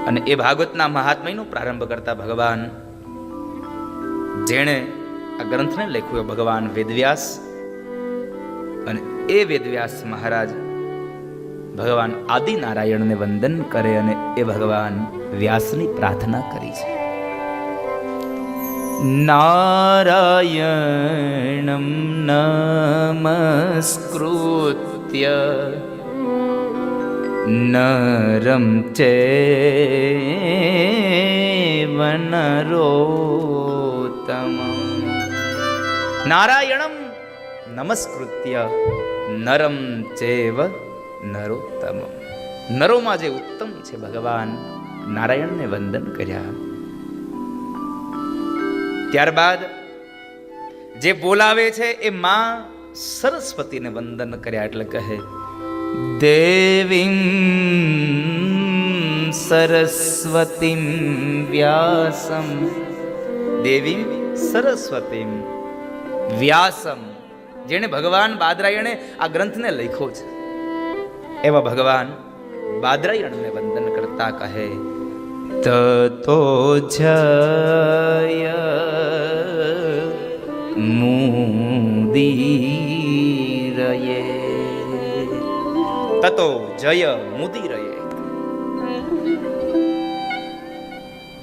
અને એ ભાગવતના મહાત્મ્યનો પ્રારંભ કરતા ભગવાન, જેણે આ ગ્રંથને લખ્યો ભગવાન વેદવ્યાસ, અને એ વેદવ્યાસ મહારાજ ભગવાન આદિનારાયણને વંદન કરે અને એ ભગવાન વ્યાસની પ્રાર્થના કરી છે. નારાયણમ નમસ્કૃત્ય નરમ ચૈવ નરોત્તમં. નારાયણમ નમસ્કૃત્ય નરમ ચૈવ નરોત્તમં. નરોમાં જે ઉત્તમ છે ભગવાન નારાયણને વંદન કર્યા. ત્યારબાદ જે બોલાવે છે એ માં સરસ્વતીને વંદન કર્યા. એટલે કહે દેવીમ સરસ્વતીમ વ્યાસમ. દેવીમ સરસ્વતીમ વ્યાસમ, જેણે ભગવાન બાદરાયણે આ ગ્રંથને લખ્યો છે એવા ભગવાન બાદરાયણને વંદન કરતા કહે તતો જય મુદીરયે. તતો જય મુદીરયે.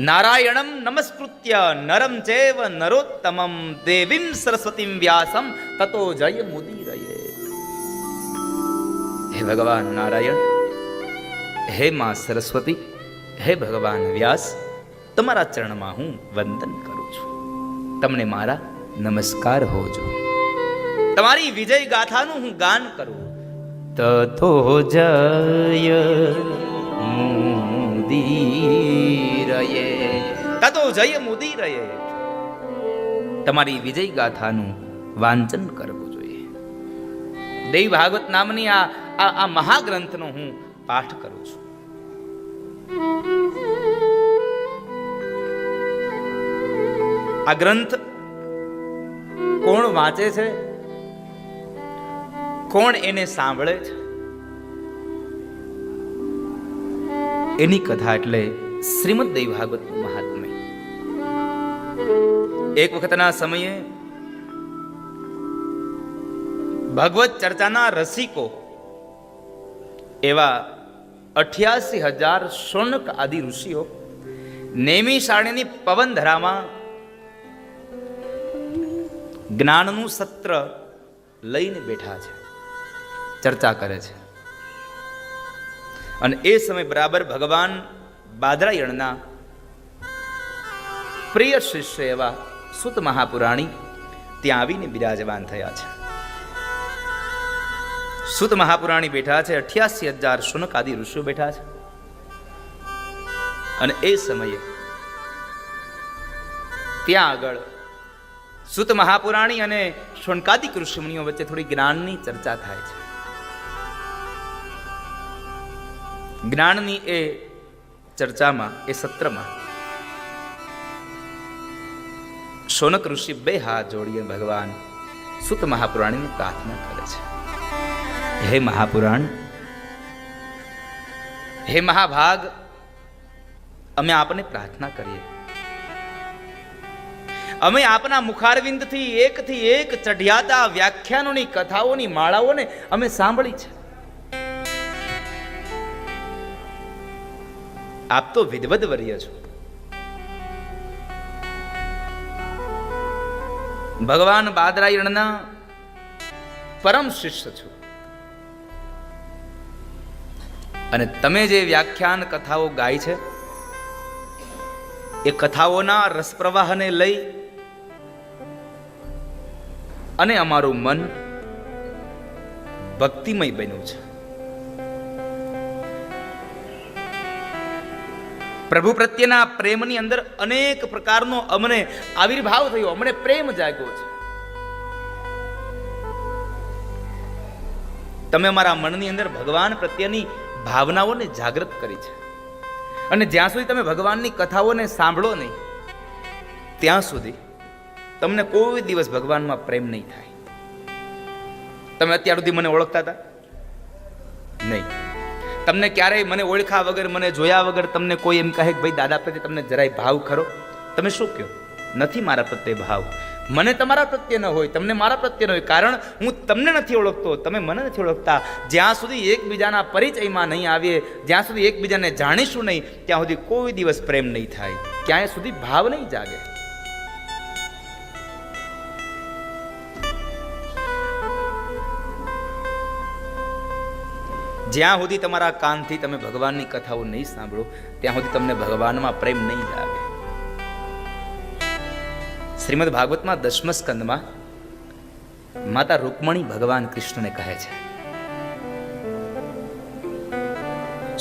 નારાયણમ નમસ્કૃત્ય નરમ ચૈવ નરોત્તમં દેવીમ સરસ્વતીમ વ્યાસમ તતો જય મુદીરયે. હે ભગવાન નારાયણ, હે માં સરસ્વતી, હે ભગવાન વ્યાસ, તમારા ચરણમાં હું વંદન કરું છું. તમને મારા નમસ્કાર હોજો. તમારી વિજય ગાથાનું હું ગાન કરું. તતો જય મુદીરયે. તતો જય મુદીરયે. તમારી વિજય ગાથાનું વાંચન કરવું જોઈએ. દેવી ભાગવત નામની આ મહાગ્રંથનો હું પાઠ કરું છું. આ ગ્રંથ કોણ વાંચે છે, કોણ એને સાંભળે છે, એની કથા એટલે શ્રીમદ દેવી ભાગવતનું મહાત્મ્ય. એક વખતના સમયે ભગવત ચર્ચાના રસિકો એવા 88,000 શૌનક આદિ ઋષિઓ નૈમિષારણ્યની પવનધરામાં જ્ઞાનનું સત્ર લઈને બેઠા છે, ચર્ચા કરે છે. અને એ સમય બરાબર ભગવાન બાદરાયણના પ્રિય શિષ્ય એવા સુત મહાપુરાણી ત્યાં આવીને બિરાજમાન થયા છે. સુત મહાપુરાણી બેઠા છે, 88,000 શૌનક આદિ ઋષિઓ બેઠા છે. અને એ સમયે ત્યાં આગળ સુત મહાપુરાણી અને શૌનકાદિક ઋષિમુનિઓ વચ્ચે થોડી જ્ઞાનની ચર્ચા થાય છે. જ્ઞાનની એ ચર્ચામાં, એ સત્રમાં શૌનક ઋષિ 2 હાથ જોડીને ભગવાન સુત મહાપુરાણીને પ્રાર્થના કરે છે. હે મહાપુરાણ, હે મહાભાગ, અમે આપને પ્રાર્થના કરીએ. અમે આપના મુખારવિંદથી એકથી એક ચઢિયાતા વ્યાખ્યાનોની કથાઓની માળાઓને અમે સાંભળી છે. આપ તો વિદવદ વર્ય છો. ભગવાન બાદરાયણના પરમ શિષ્ય છો. અને તમે જે વ્યાખ્યાન કથાઓ ગાય છે એ કથાઓના રસપ્રવાહને લઈ અને અમારું મન ભક્તિમય બન્યું છે. પ્રભુ પ્રત્યેના પ્રેમની અંદર અનેક પ્રકારનો અમને આવિર્ભાવ થયો, અમને પ્રેમ જાગ્યો છે. તમે અમારા મનની અંદર ભગવાન પ્રત્યેની ભાવનાઓને જાગૃત કરી છે. અને જ્યાં સુધી તમે ભગવાનની કથાઓને સાંભળો નહીં ત્યાં સુધી તમને કોઈ દિવસ ભગવાનમાં પ્રેમ નહીં થાય. તમે અત્યાર સુધી મને ઓળખતા હતા નહીં, તમને ક્યારેય મને ઓળખા વગર, મને જોયા વગર તમને કોઈ એમ કહે કે ભાઈ દાદા પ્રત્યે તમને જરાય ભાવ ખરો? તમે શું કહો? નથી મારા પ્રત્યે ભાવ. મને તમારા પ્રત્યે ન હોય, તમને મારા પ્રત્યે ન હોય, કારણ હું તમને નથી ઓળખતો, તમે મને નથી ઓળખતા. જ્યાં સુધી એકબીજાના પરિચયમાં નહીં આવીએ, જ્યાં સુધી એકબીજાને જાણીશું નહીં, ત્યાં સુધી કોઈ દિવસ પ્રેમ નહીં થાય, ક્યાંય સુધી ભાવ નહીં જાગે. જ્યાં સુધી તમારા કાનથી તમે ભગવાનની કથાઓ નહીં સાંભળો, ત્યાં સુધી તમને ભગવાનમાં પ્રેમ નહીં જાગે. શ્રીમદ ભાગવતમાં 10મ સ્કંદમાં માતા રૂકમણી ભગવાન કૃષ્ણને કહે છે,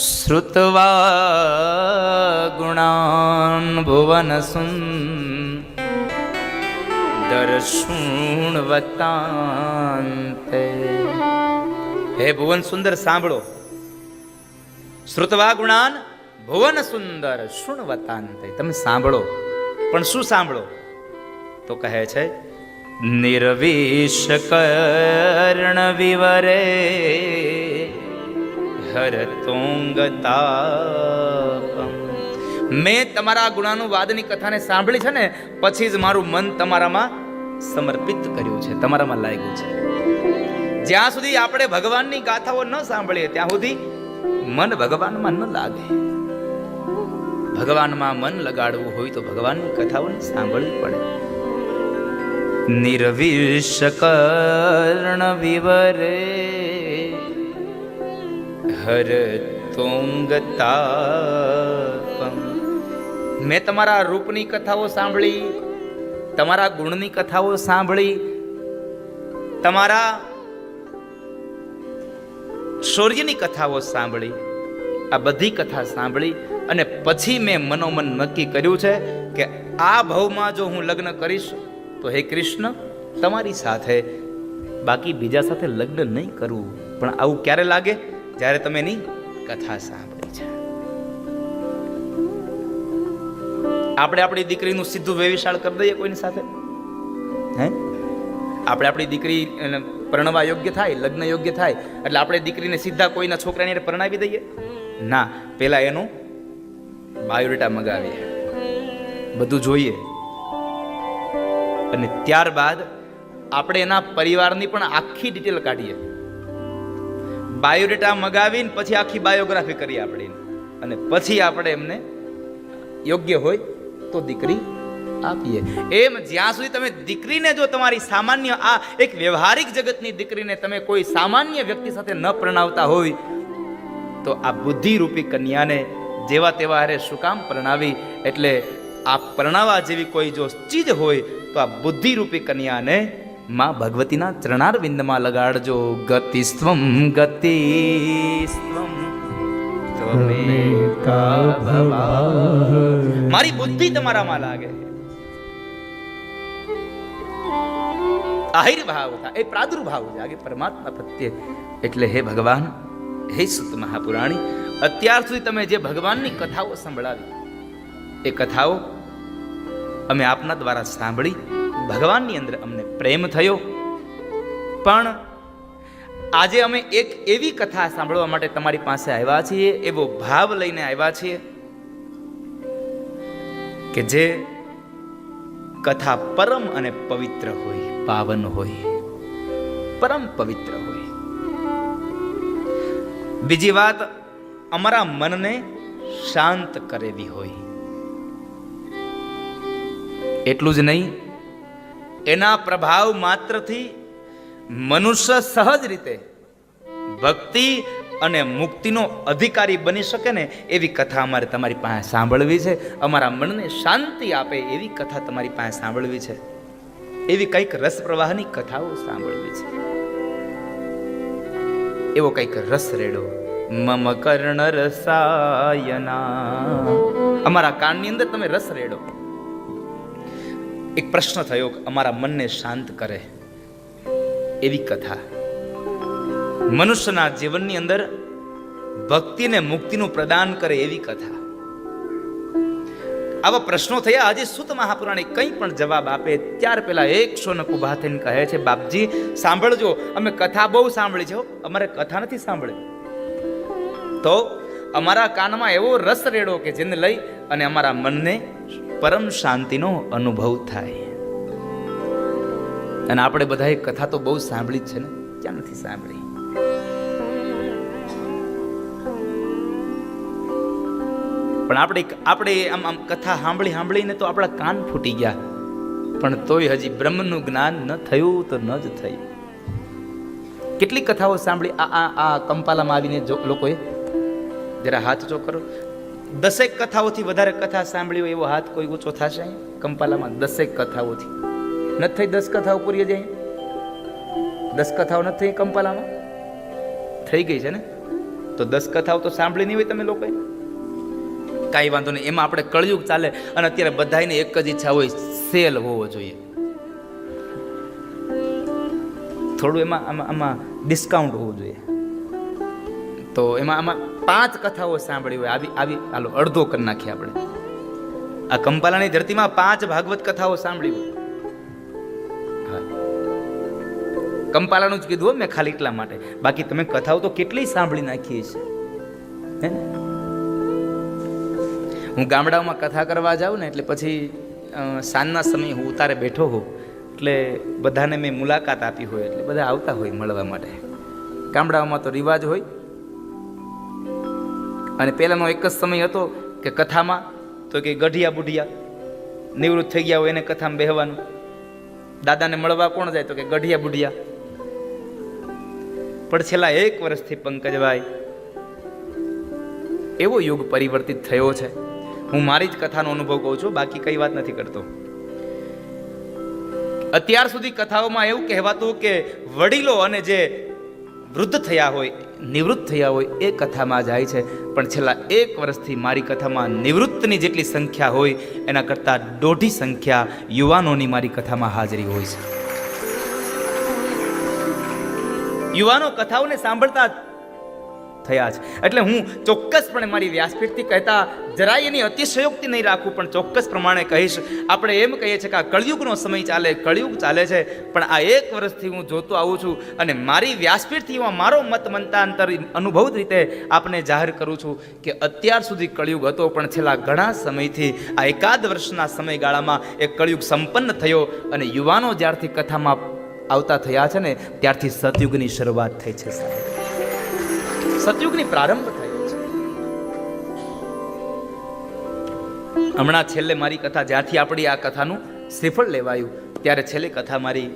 શ્રુત્વા ગુણાન ભુવન સુંદર શૃણવતાંતે. હે ભુવન સુંદર સાંભળો. શ્રુત્વા ગુણાન ભુવન સુંદર શૃણવતાંતે. તમે સાંભળો, પણ શું સાંભળો? તો કહે છે, નિર્વિષ કર્ણ વિવરે હરતોંગતાપમ. મેં તમારા ગુણાનુવાદની કથાને સાંભળી છે ને, પછી જ મારું મન તમારામાં સમર્પિત કર્યું છે, તમારામાં લાગ્યું છે. જ્યાં સુધી આપણે ભગવાનની ગાથાઓ ન સાંભળીએ ત્યાં સુધી મન ભગવાનમાં ન લાગે. ભગવાનમાં મન લગાડવું હોય તો ભગવાનની કથાઓને સાંભળવી પડે. નિર્વિષ કર્ણ વિવરે હરતોંગતાપમ. મેં તમારા રૂપની કથાઓ સાંભળી, તમારા ગુણની કથાઓ સાંભળી, તમારા શૌર્યની કથાઓ સાંભળી, આ બધી કથા સાંભળી અને પછી મેં મનોમન નક્કી કર્યું છે કે આ ભવમાં જો હું લગ્ન કરીશ તો હે કૃષ્ણ તમારી સાથે, બાકી બીજા સાથે લગ્ન નહીં કરવું. પણ આવું ક્યારે લાગે? જ્યારે તમે એની કથા સાંભળી છે. આપણે આપણી દીકરીનું સીધું વેવિશાળ કરી દઈએ કોઈની સાથે? હે, આપણે આપણી દીકરી પરણવા યોગ્ય થાય, લગ્ન યોગ્ય થાય એટલે આપણે દીકરીને સીધા કોઈના છોકરાને પરણાવી દઈએ? ના, પેલા એનું બાયોડેટા મગાવીએ, બધું જોઈએ, અને ત્યારબાદ આપણે એના પરિવારની પણ આખી ડિટેલ કાઢીએ. બાયોડેટા મગાવીને પછી આખી બાયોગ્રાફી કરીએ આપણે, અને પછી આપણે એમને યોગ્ય હોય તો દીકરી આપીએ. એમ જ્યાં સુધી તમે દીકરીને, જો તમારી સામાન્ય આ એક વ્યવહારિક જગતની દીકરીને તમે કોઈ સામાન્ય વ્યક્તિ સાથે ન પરણાવતા હોય તો આ બુદ્ધિરૂપી કન્યાને જેવા તેવા હારે શું કામ પરણાવી? એટલે આ પરણાવા જેવી કોઈ જો ચીજ હોય તો આ બુદ્ધિરૂપી કન્યાને માં ભગવતીના ચરણારવિંદમાં લગાડજો. ગતિસ્ત્વમ ગતિસ્ત્વમ ત્વમેકા ભવા. મારી બુદ્ધિ તમારામાં લાગે, આહિર્ભાવ થાય, એ પ્રાદુર્ભાવ જાગે પરમાત્મા પ્રત્યે. એટલે હે ભગવાન, હે સુત મહાપુરાણી, અત્યાર સુધી તમે જે ભગવાનની કથાઓ સંભળાવી એ કથાઓ અમે આપના દ્વારા સાંભળી, ભગવાનની અંદર અમને પ્રેમ થયો. પણ આજે અમે એક એવી કથા સાંભળવા માટે તમારી પાસે આવ્યા છીએ, એવો ભાવ લઈને આવ્યા છીએ કે જે કથા પરમ અને પવિત્ર હોય, પાવન હોય, પરમ પવિત્ર હોય. બીજી વાત, અમારા મનને શાંત કરેવી હોય. એટલું જ નહીં, એના પ્રભાવ માત્રથી મનુષ્ય સહજ રીતે ભક્તિ અને મુક્તિનો અધિકારી બની શકે ને એવી કથા અમારે તમારી પાસે સાંભળવી છે. અમારા મનને શાંતિ આપે એવી કથા તમારી પાસે સાંભળવી છે. એવી કંઈક રસ પ્રવાહની કથાઓ સાંભળવી છે. એવો કંઈક રસ રેડો. મમ કર્ણ રસાયના. અમારા કાનની અંદર તમે રસ રેડો. એક પ્રશ્ન થયો, અમારા મનને શાંત કરે એવી કથા, મનુષ્યના જીવનની અંદર ભક્તિ ને મુક્તિનું પ્રદાન કરે એવી કથા. આવા પ્રશ્નો થયા. આજે સુત મહાપુરાણી કંઈ પણ જવાબ આપે ત્યાર પહેલા એક શોનક ઉભા થઈને કહે છે, બાપજી સાંભળજો, અમે કથા બહુ સાંભળી છે, અમારે કથા નથી સાંભળી. તો અમારા કાનમાં એવો રસ રેડો કે જેને લઈ અને અમારા મનને પરમ શાંતિનો અનુભવ થાય. અને આપણે બધાએ કથા તો બહુ સાંભળી જ છે ને, ક્યાં નથી સાંભળી? પણ આપણે આમ કથા સાંભળીને તો આપણા કાન ફૂટી ગયા, પણ તોય હજી બ્રહ્મનું જ્ઞાન ન થયું તો ન જ થયું. કેટલી કથાઓ સાંભળી આ કંપાલામાં આવીને લોકોએ? જરા હાથ ઊંચો કરો. 10 કથાઓથી વધારે કથા સાંભળી હોય એવો હાથ કોઈ ઊંચો થશે કંપાલામાં? 10 કથાઓથી નથી થઈ? 10 કથાઓ પૂરી જાય? 10 કથાઓ નથી થઈ કંપાલામાં? થઈ ગઈ છે ને? તો 10 કથાઓ તો સાંભળી નહીં હોય તમે લોકોએ? કાંઈ વાંધો નહીં, એમાં આપણે કળયુગ ચાલે અને અત્યારે બધાને એક જ ઈચ્છા હોય, સેલ હોવો જોઈએ. થોડું આમાં ડિસ્કાઉન્ટ હોવું જોઈએ. તો આમાં 5 કથાઓ સાંભળી હોય આવી હાલો અડધો કરી નાખીએ આપણે. આ કંપાલાની ધરતીમાં 5 ભાગવત કથાઓ સાંભળી હોય. હા, કંપાલાનું જ કીધું મેં ખાલી એટલા માટે. બાકી તમે કથાઓ તો કેટલી સાંભળી નાખી છે. હે ને? હું ગામડાઓમાં કથા કરવા જાઉં ને એટલે પછી સાંજના સમયે હું ઉતારે બેઠો હોઉં એટલે બધાને મેં મુલાકાત આપી હોય એટલે બધા આવતા હોય મળવા માટે. ગામડાઓમાં તો રિવાજ હોય. અને પહેલાનો એક જ સમય હતો કે કથામાં તો કે ગઢિયા બુઢિયા નિવૃત્ત થઈ ગયા હોય એને કથામાં બેહવાનું. દાદાને મળવા કોણ જાય તો કે ગઢિયા બુઢિયા. પણ છેલ્લા 1 વર્ષથી પંકજભાઈ એવો યુગ પરિવર્તિત થયો છે. હું મારી જ કથાનો અનુભવ કહું છું, બાકી કઈ વાત નથી કરતો. અત્યાર સુધી કથાઓમાં એવું કહેવાતું કે વડીલો અને જે વૃદ્ધ થયા હોય, નિવૃત્ત થયા હોય એ કથામાં જાય છે. પણ છેલ્લા 1 વર્ષથી મારી કથામાં નિવૃત્તની જેટલી સંખ્યા હોય એના કરતાં 1.5 સંખ્યા યુવાનોની મારી કથામાં હાજરી હોય છે. યુવાનો કથાઓને સાંભળતા થયા છે. એટલે હું ચોક્કસપણે મારી વ્યાસપીઠથી કહેતા જરાય એની અતિશયોક્તિ નહીં રાખું, પણ ચોક્કસ પ્રમાણે કહીશ. આપણે એમ કહીએ છીએ કે આ કળિયુગનો સમય ચાલે, કળિયુગ ચાલે છે. પણ આ 1 વર્ષથી હું જોતો આવું છું અને મારી વ્યાસપીઠથી હું મારો મત મંતાંતર અનુભવ રીતે આપને જાહેર કરું છું કે અત્યાર સુધી કળિયુગ હતો, પણ છેલ્લા ઘણા સમયથી આ 1 વર્ષના સમયગાળામાં એ કળિયુગ સંપન્ન થયો અને યુવાનો જ્યારથી કથામાં આવતા થયા છે ને ત્યારથી સતયુગની શરૂઆત થઈ છે. સતયુગની પ્રારંભ થયો છે. હમણાં છેલ્લે મારી કથા જ્યારથી આપણી આ કથાનું શ્રીફળ લેવાયું ત્યારે છેલ્લે કથા મારી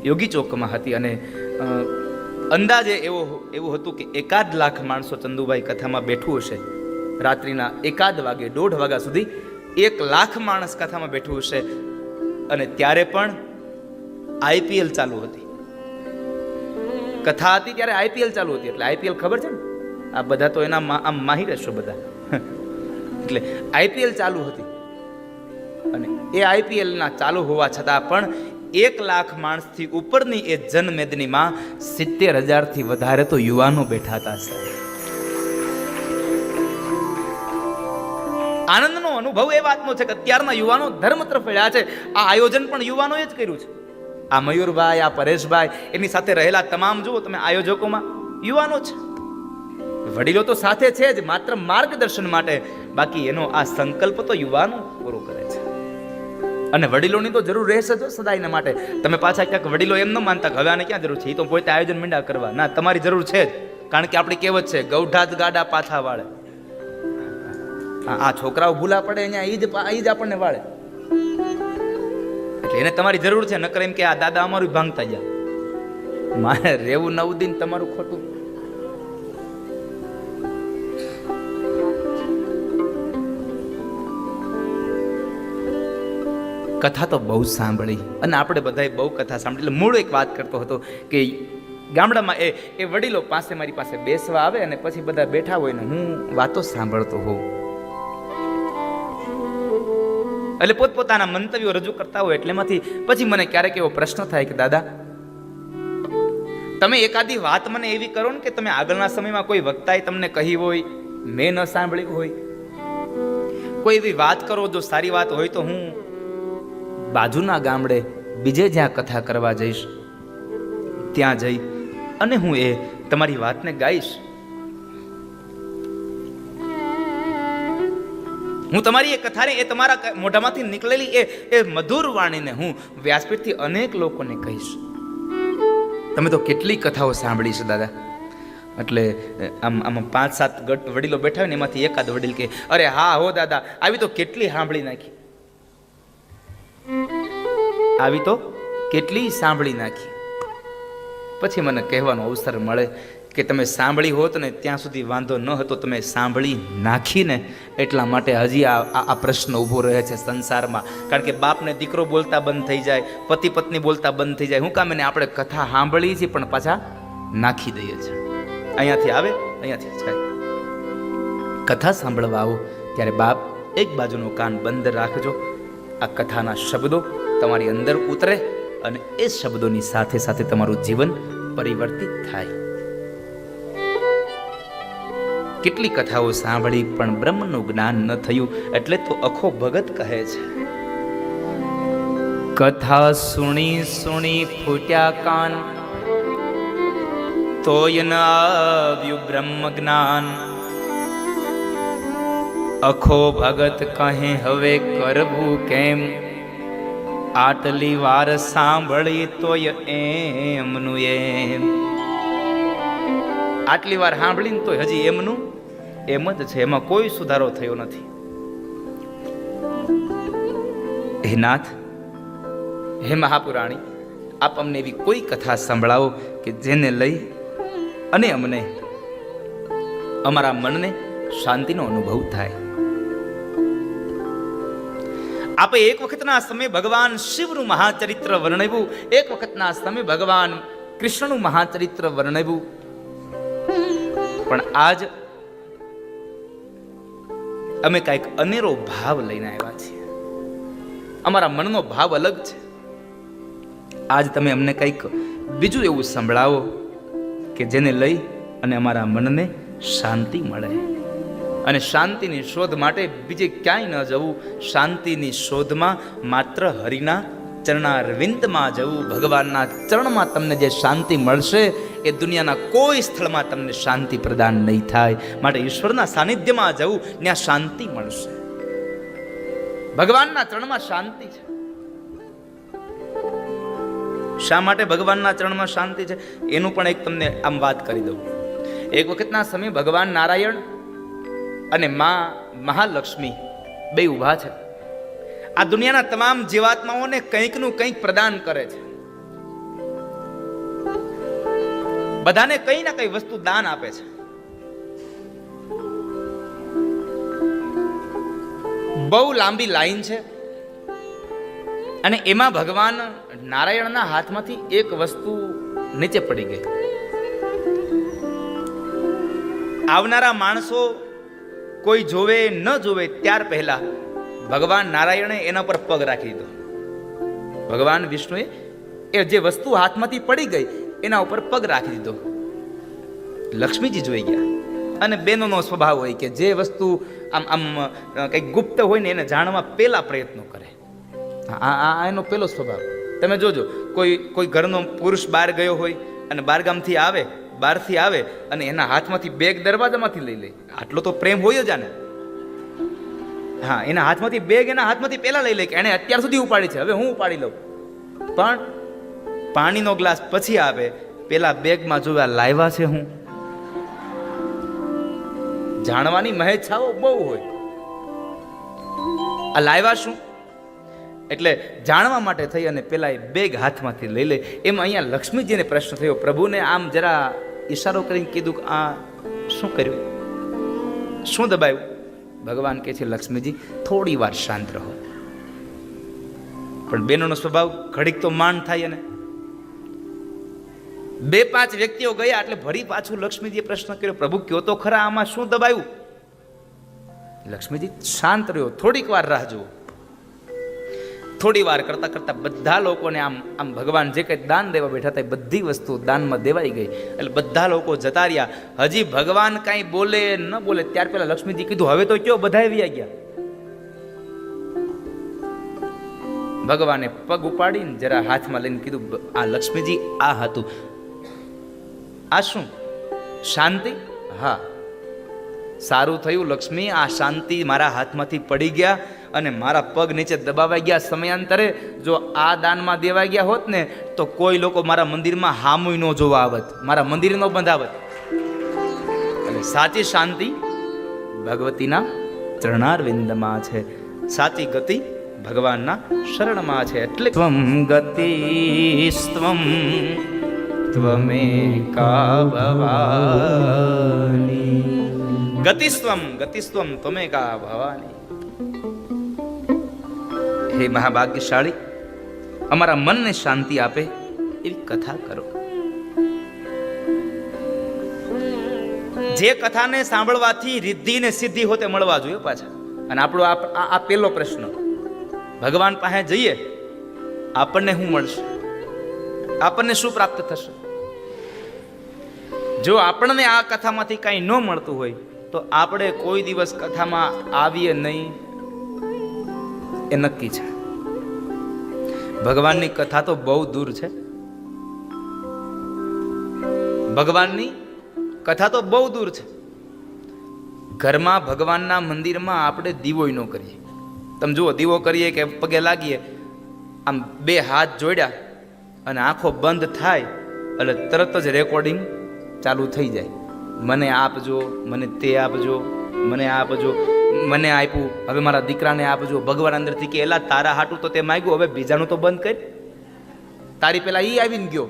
યોગી ચોકમાં હતી અને અંદાજે એવું હતું કે 1 લાખ માણસો ચંદુભાઈ કથામાં બેઠું હશે. રાત્રિના 1 વાગે 1:30 વાગ્યા સુધી 1 લાખ માણસ કથામાં બેઠું હશે. અને ત્યારે પણ IPL ચાલુ હતી. કથા હતી ત્યારે IPL ચાલુ હતી. એટલે IPL ખબર છે ને, આ બધા તો એના આમ માહિર હશો બધા. એટલે IPL ચાલુ હતી અને એ IPL ના ચાલુ હોવા છતાં પણ 1 લાખ માણસથી ઉપરની એ જનમેદનીમાં 70,000 થી વધારે તો યુવાનો બેઠા હતા. આનંદનો અનુભવ એ વાતનો છે કે અત્યારના યુવાનો ધર્મ તરફ વળ્યા છે. આ આયોજન પણ યુવાનોએ જ કર્યું છે. આ મયુરભાઈ, આ પરેશભાઈ, એની સાથે રહેલા તમામ જુઓ તમે આયોજકોમાં યુવાનો છે. વડીલો તો સાથે છે જ માત્ર માર્ગદર્શન માટે, બાકી એનો આ સંકલ્પ તો યુવાનો પૂરો કરે છે. અને વડીલોની તો જરૂર રહેશે જ સદાયના માટે. તમે પાછા ક્યાંક વડીલો એમ ન માનતા કે હવે આને ક્યાં જરૂર છે, એ તો પોતે આયોજન મીંડા કરવા. ના, તમારી જરૂર છે જ. કારણ કે આપણી કહેવત છે ગૌઢા જ ગાડા પાછા વાળે. આ છોકરાઓ ભૂલા પડે અહીંયા ઈ જ આપણને વાળે. એટલે એને તમારી જરૂર છે. નકર એમ કે આ દાદા અમારું ભાંગતા ગયા, મારે રહેવું 9 દિન તમારું ખોટું. કથા તો બહુ સાંભળી અને આપણે બધાએ બહુ કથા સાંભળી. એટલે મૂળ એક વાત કરતો હતો કે ગામડામાં એ વડીલો પાસે મારી પાસે બેસવા આવે અને પછી બધા બેઠા હોય ને હું વાતો સાંભળતો હોઉં. એટલે પોતપોતાના મંતવ્યો રજૂ કરતા હોય. એટલે એમાંથી પછી મને ક્યારેક એવો પ્રશ્ન થાય કે દાદા, તમે એકાદી વાત મને એવી કરો ને કે તમે આગળના સમયમાં કોઈ વક્તાએ તમને કહી હોય, મેં ન સાંભળી હોય. કોઈ એવી વાત કરો, જો સારી વાત હોય તો હું બાજુના ગામડે બીજે જ્યાં કથા કરવા જઈશ ત્યાં જઈ અને હું એ તમારી વાતને ગાઈશ. હું તમારી એ કથાને, એ તમારા મોઢામાંથી નીકળેલી એ મધુર વાણીને હું વ્યાસપીઠથી અનેક લોકોને કહીશ. તમે તો કેટલી કથાઓ સાંભળી છે દાદા. એટલે આમાં 5-7 વડીલો બેઠા હોય ને એમાંથી એકાદ વડીલ કે અરે હા હો દાદા, આવી તો કેટલી સાંભળી નાખી, આવી તો કેટલી સાંભળી નાખી. પછી મને કહેવાનો અવસર મળે કે તમે સાંભળી હોત ને ત્યાં સુધી વાંધો ન હતો, તમે સાંભળી નાખીને એટલા માટે હજી આ પ્રશ્ન ઊભો રહે છે સંસારમાં. કારણ કે બાપને દીકરો બોલતા બંધ થઈ જાય, પતિ પત્ની બોલતા બંધ થઈ જાય. હું કામ એને આપણે કથા સાંભળીએ છીએ પણ પાછા નાખી દઈએ છીએ. અહીંયાથી આવે, અહીંયાથી જાય. કથા સાંભળવા આવો ત્યારે બાપ એક બાજુનો કાન બંધ રાખજો. આ કથાના શબ્દો તમારી અંદર ઉતરે અને એ શબ્દોની સાથે સાથે તમારું જીવન પરિવર્તિત થાય. કેટલી કથાઓ સાંભળી પણ બ્રહ્મનું જ્ઞાન ન થયું, એટલે તો અખો ભગત કહે છે, કથા સુણી સુણી ફૂટ્યા કાન, તોય ન આવ્યું બ્રહ્મ જ્ઞાન. અખો ભગત કહે હવે કરવું કેમ, આટલી વાર સાંભળી તોય એમનું એમ. આટલી વાર સાંભળીને તો હજી એમનું એમ જ છે, એમાં કોઈ સુધારો થયો નથી. હે નાથ, હે મહાપુરાણી, આપ અમને એવી કોઈ કથા સંભળાવો કે જેને લઈ અને અમને અમારા મનને શાંતિનો અનુભવ થાય. આપે એક વખતના સમયે ભગવાન શિવનું મહાચરિત્ર વર્ણવ્યું, એક વખતના સમયે ભગવાન કૃષ્ણનું મહાચરિત્ર વર્ણવ્યું, પણ આજ અમે કંઈક અનેરો ભાવ લઈને આવ્યા છીએ. અમારા મનનો ભાવ અલગ છે. આજ તમે અમને કંઈક બીજું એવું સંભળાવો કે જેને લઈ અને અમારા મનને શાંતિ મળે. અને શાંતિની શોધ માટે બીજે ક્યાંય ન જવું, શાંતિની શોધમાં માત્ર હરિના ચરણારવિંદમાં જવું. ભગવાનના ચરણમાં તમને જે શાંતિ મળશે એ દુનિયાના કોઈ સ્થળમાં તમને શાંતિ પ્રદાન નહીં થાય. માટે ઈશ્વરના સાનિધ્યમાં જવું, ત્યાં શાંતિ મળશે. ભગવાનના ચરણમાં શાંતિ છે. શા માટે ભગવાનના ચરણમાં શાંતિ છે એનું પણ એક તમને આમ વાત કરી દઉં. એક વખતના સમયે ભગવાન નારાયણ અને મહાલક્ષ્મી બે ઊભા છે. આ દુનિયાના તમામ જીવાત્માઓને કંઈકનું કંઈક પ્રદાન કરે છે. બધાને કઈ ના કઈ વસ્તુ દાન આપે છે. બહુ લાંબી લાઈન છે અને એમાં ભગવાન નારાયણના હાથમાંથી એક વસ્તુ નીચે પડી ગઈ. આવનારા માણસો કોઈ જોવે ન જોવે ત્યાર પહેલા ભગવાન નારાયણે એના પર પગ રાખી દીધો. ભગવાન વિષ્ણુએ એ જે વસ્તુ હાથમાંથી પડી ગઈ એના ઉપર પગ રાખી દીધો. લક્ષ્મીજી જોઈ ગયા. અને બેનોનો સ્વભાવ હોય કે જે વસ્તુ આમ કંઈક ગુપ્ત હોય ને એને જાણવા પહેલા પ્રયત્નો કરે. આ એનો પહેલો સ્વભાવ. તમે જોજો, કોઈ ઘરનો પુરુષ બહાર ગયો હોય અને બહારગામથી આવે, બહારથી આવે અને એના હાથમાંથી બેગ દરવાજામાંથી લઈ લે. આટલો તો પ્રેમ હોય જ આને. હા, એના હાથમાંથી બેગ એના હાથમાંથી પહેલા લઈ લે કે એને અત્યાર સુધી ઉપાડી છે, હવે હું ઉપાડી લઉં. પણ પાણીનો ગ્લાસ પછી આવે, પેલા બેગમાં જોવા લાવ્યા છે હું. જાણવાની મહેચ્છાઓ બહુ હોય. આ લાવ્યા શું એટલે જાણવા માટે થઈ અને પેલા એ બેગ હાથમાંથી લઈ લે. એમાં અહીંયા લક્ષ્મીજીને પ્રશ્ન થયો. પ્રભુને આમ જરા ઈશારો કરીને કીધું કે આ શું કર્યું, શું દબાયું? ભગવાન કહે છે, લક્ષ્મીજી થોડી વાર શાંત રહો. પણ બેનોનો સ્વભાવ ઘડીક તો માન થાય. અને 2-5 વ્યક્તિઓ ગયા એટલે ફરી પાછું લક્ષ્મીજીએ પ્રશ્ન કર્યો, પ્રભુ કયો તો ખરા આમાં શું દબાયું? લક્ષ્મીજી શાંત રહ્યો, થોડીક વાર રાહ જુઓ. થોડી વાર કરતા કરતા બધા લોકોને આમ ભગવાન જે કંઈ દાન દેવા બેઠા હતા એ બધી વસ્તુ દાનમાં દેવાઈ ગઈ. એટલે બધા લોકો જતા રહ્યા. હજી ભગવાન કાંઈ બોલે ન બોલે ત્યાર પહેલા લક્ષ્મીજી કીધું, હવે તો કયો બધા આવી ગયા. ભગવાને પગ ઉપાડીને જરા હાથમાં લઈને કીધું, આ લક્ષ્મીજી આ હતું. આ શું શાંતિ? હા, સારું થયું લક્ષ્મી, આ શાંતિ મારા હાથમાંથી પડી ગયા અને મારા પગ નીચે દબાવાઈ ગયા. સમયાંતરે જો આ દાનમાં દેવાઈ ગયા હોત ને તો કોઈ લોકો મારા મંદિરમાં હામુય ન જોવા આવત, મારા મંદિર ન બંધાવત. એટલે સાચી શાંતિ ભગવતીના ચરણારવિંદમાં છે, સાચી ગતિ ભગવાનના શરણમાં છે. એટલે ત્વમ ગતિ સ્ત્વમ ત્વમેકા ભવાની, ગતિસ્ત્વમ ત્વમેકા ભવાની. હે મહાભાગ્યશાળી, અમારા મનને શાંતિ આપે એવી કથા કરો. જે કથાને સાંભળવાથી રિદ્ધિ ને સિદ્ધિ હોતે મળવા જોઈએ પાછા. અને આપણો આ પહેલો પ્રશ્ન, ભગવાન પાસે જઈએ આપણને શું મળશે, આપણને શું પ્રાપ્ત થશે? જો આપણને આ કથામાંથી કાંઈ ન મળતું હોય તો આપણે કોઈ દિવસ કથામાં આવીએ નહીં, એ નક્કી છે. ભગવાનની કથા તો બહુ દૂર છે, ભગવાનની કથા તો બહુ દૂર છે. ઘરમાં ભગવાનના મંદિરમાં આપણે દીવો ન કરીએ. તમે જુઓ, દીવો કરીએ કે પગે લાગીએ, આમ બે હાથ જોડ્યા અને આંખો બંધ થાય એટલે તરત જ રેકોર્ડિંગ ચાલુ થઈ જાય. મને આપજો, મને તે આપજો, મને આપજો, મને આપ્યું, હવે મારા દીકરાને આપજો. ભગવાન અંદરથી કે એલા તારા હાટું તો તે માંગ્યું, હવે બીજાનું તો બંધ કર, તારી પેલા ઈ આવીને ગયો.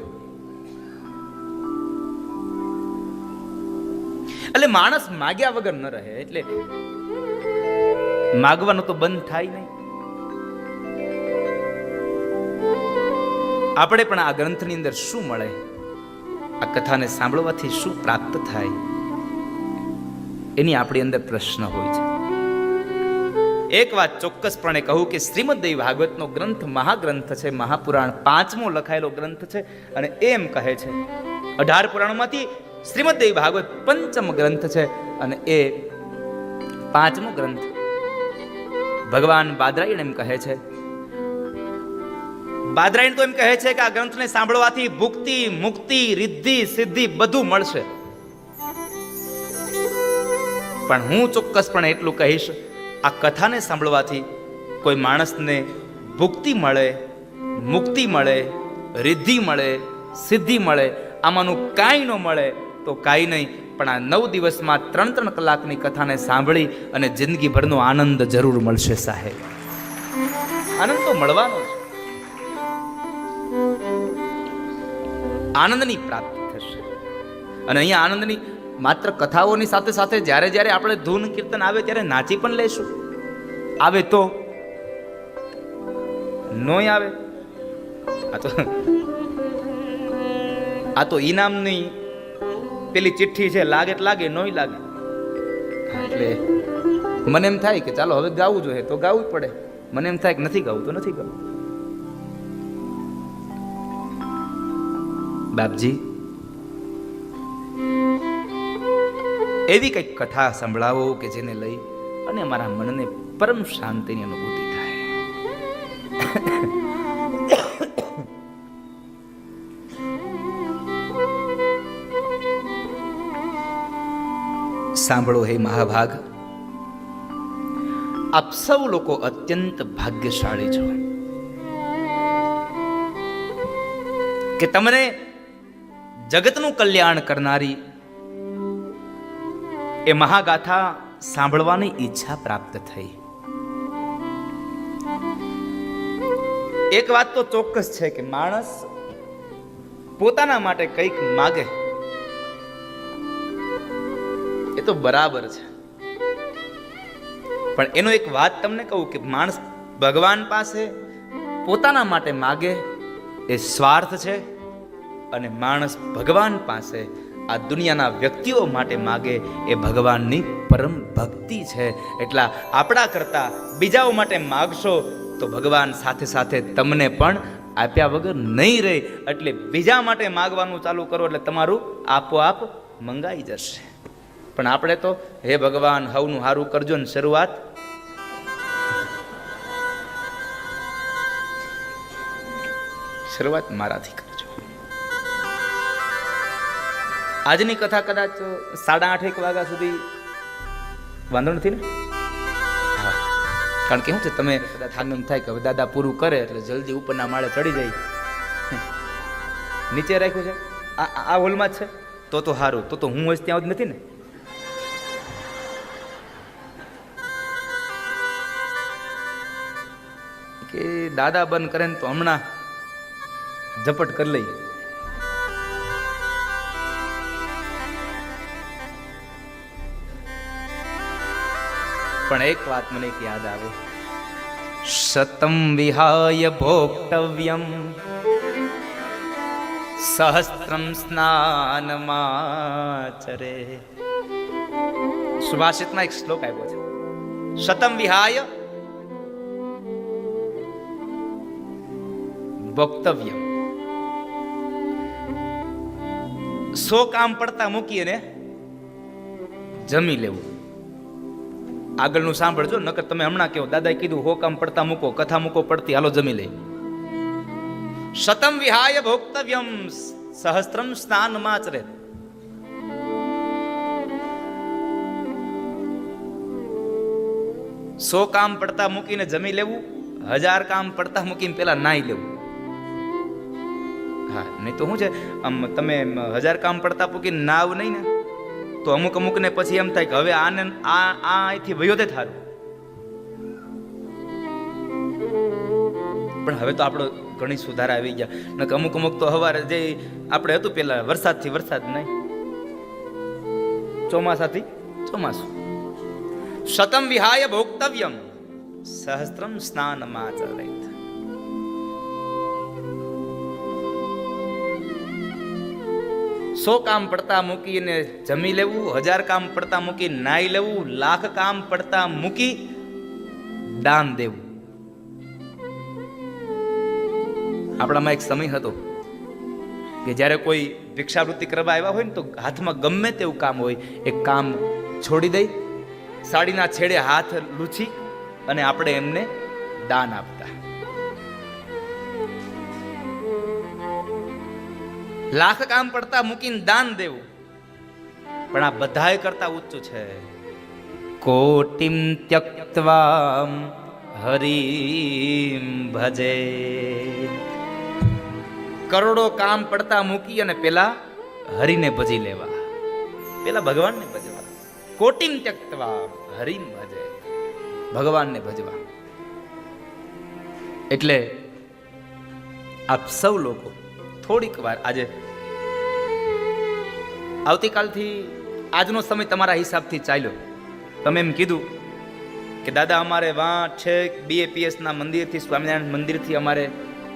એટલે માણસ માગ્યા વગર ન રહે, એટલે માગવાનું તો બંધ થાય નહીં. આપણે પણ આ ગ્રંથની અંદર શું મળે, આ કથાને સાંભળવાથી શું પ્રાપ્ત થાય, એની આપણી અંદર પ્રશ્ન હોય છે. એક વાત ચોક્કસપણે કહું કે શ્રીમદ દેવી ભાગવતનો ગ્રંથ મહાગ્રંથ છે, મહાપુરાણ 5મો લખાયેલો ગ્રંથ છે. અને એમ કહે છે 18 પુરાણોમાંથી શ્રીમદ દેવી ભાગવત 5મ ગ્રંથ છે અને એ 5મો ગ્રંથ. ભગવાન બાદરાયણ એમ કહે છે, બાદરાયણ તો એમ કહે છે કે આ ગ્રંથને સાંભળવાથી ભુક્તિ, મુક્તિ, રિદ્ધિ, સિદ્ધિ બધું મળશે. પણ હું ચોક્કસપણે એટલું કહીશ, આ કથાને સાંભળવાથી કોઈ માણસને ભુક્તિ મળે, મુક્તિ મળે, રિદ્ધિ મળે, સિદ્ધિ મળે, આમાંનું કાંઈ ન મળે તો કાંઈ નહીં, પણ આ 9 દિવસમાં 3-3 કલાકની કથાને સાંભળી અને જિંદગીભરનો આનંદ જરૂર મળશે. સાહેબ, આનંદ તો મળવાનો છે, આનંદની પ્રાપ્તિ થશે. અને અહીંયા આનંદની માત્ર કથાઓની સાથે સાથે જ્યારે જ્યારે આપણે ધૂન કીર્તન આવે ત્યારે નાચી પણ લેશું. આવે તો નોય આવે, આ તો ઇનામની પેલી ચિઠ્ઠી છે, લાગે તો લાગે, નોય લાગે. એટલે મને એમ થાય કે ચાલો હવે ગાવું જોઈએ તો ગાવું જ પડે, મને એમ થાય કે નથી ગાવું તો નથી ગાવું. બાપજી, એવી કંઈક કથા સંભળાવો કે જેને લઈ અને મારા મનને પરમ શાંતિની અનુભૂતિ થાય. સાંભળો હે મહાભાગ, આપ સૌ લોકો અત્યંત ભાગ્યશાળી છો કે તમને જગતનું કલ્યાણ કરનારી એ મહાગાથા સાંભળવાની ઈચ્છા પ્રાપ્ત થઈ. એક વાત તો ચોક્કસ છે કે માણસ પોતાના માટે કંઈક માગે એ તો બરાબર છે, પણ એનો એક વાત તમને કહું કે માણસ ભગવાન પાસે પોતાના માટે માગે એ સ્વાર્થ છે, અને માણસ ભગવાન પાસે આ દુનિયાના વ્યક્તિઓ માટે માગે એ ભગવાનની પરમ ભક્તિ છે. એટલા આપણા કરતા બીજાઓ માટે માગશો તો ભગવાન સાથે સાથે તમને પણ આપ્યા વગર નહીં રહે. એટલે બીજા માટે માગવાનું ચાલુ કરો એટલે તમારું આપોઆપ મંગાઈ જશે. પણ આપણે તો હે ભગવાન હવનું હારું કરજો ને શરૂઆત મારાથી કરજો. આજની કથા કદાચ 8:30 વાગ્યા સુધી વાંધો નથી ને? હા, કારણ કે શું છે, તમે કદાચ એમ થાય કે હવે દાદા પૂરું કરે એટલે જલ્દી ઉપરના માળે ચડી જાય. નીચે રાખ્યું છે આ હોલમાં જ છે તો સારું, તો હું જ ત્યાં જ નથી ને. કે દાદા બંધ કરે ને તો હમણાં ઝપટ કરી લઈ. પણ એક વાત મને યાદ આવે, શતમ વિહાય ભોક્તવ્યમ સહસ્ત્રમ સ્નાનમાચરે. સુભાષિતમાં એક શ્લોક આવ્યો છે, શતમ વિહાય ભોક્તવ્યમ. 100 કામ પડતા મૂકીને જમી લેવું. આગળનું સાંભળજો, નકર તમે હમણાં કહો દાદાએ કીધું 100 કામ પડતા મૂકો, કથા મૂકો પડતી, હાલો જમી લઈ. શતમ વિહાય ભોક્તવ્યમ સહસ્ત્રમ સ્નાનમાચરે. સો કામ પડતા મૂકીને જમી લેવું, 1000 કામ પડતા મૂકીને પેલા નાઈ લેવું. હા, નહીં તો શું છે, આમ તમે 1000 કામ પડતા મૂકીને નાવ નહીં ને તો અમુક ને પછી એમ થાય કે હવે આને અહીંથી વયો દે થારું. પણ હવે તો આપણો ઘણી સુધારા આવી ગયા. નક અમુક તો હવારે જે આપણે હતું પેલા વરસાદથી વરસાદ નહીં, ચોમાસાથી ચોમાસું. શતમ વિહાય ભોક્તવ્યમ સહસ્ત્રમ સ્નાનમાચરેત. સો કામ પડતા મૂકીને જમી લેવું, 1000 કામ પડતા મૂકી નાઈ લેવું, 1,00,000 કામ પડતા મૂકી દાન દેવું. આપણામાં એક સમય હતો કે જ્યારે કોઈ ભિક્ષાવૃત્તિ કરવા આવ્યા હોય ને તો હાથમાં ગમે તેવું કામ હોય એ કામ છોડી દઈ, સાડીના છેડે હાથ લૂછી અને આપણે એમને દાન આપતા. 1,00,000 કામ પડતા મૂકીને દાન દેવું. પણ આ બધાય કરતા ઊંચું છે, કોટિમ ત્યક્ત્વા હરિમ ભજે. કરોડો કામ પડતા મૂકી અને પેલા હરિને ભજી લેવા, પેલા ભગવાનને ભજવા. કોટિમ ત્યક્ત્વા હરિમ ભજે, ભગવાનને ભજવા. એટલે આપ સૌ લોકો થોડીક વાર, આજે આવતીકાલથી આજનો સમય તમારા હિસાબથી ચાલ્યો. તમે એમ કીધું કે દાદા અમારે વાં છે BAPS ના મંદિરથી, સ્વામિનારાયણ મંદિરથી અમારે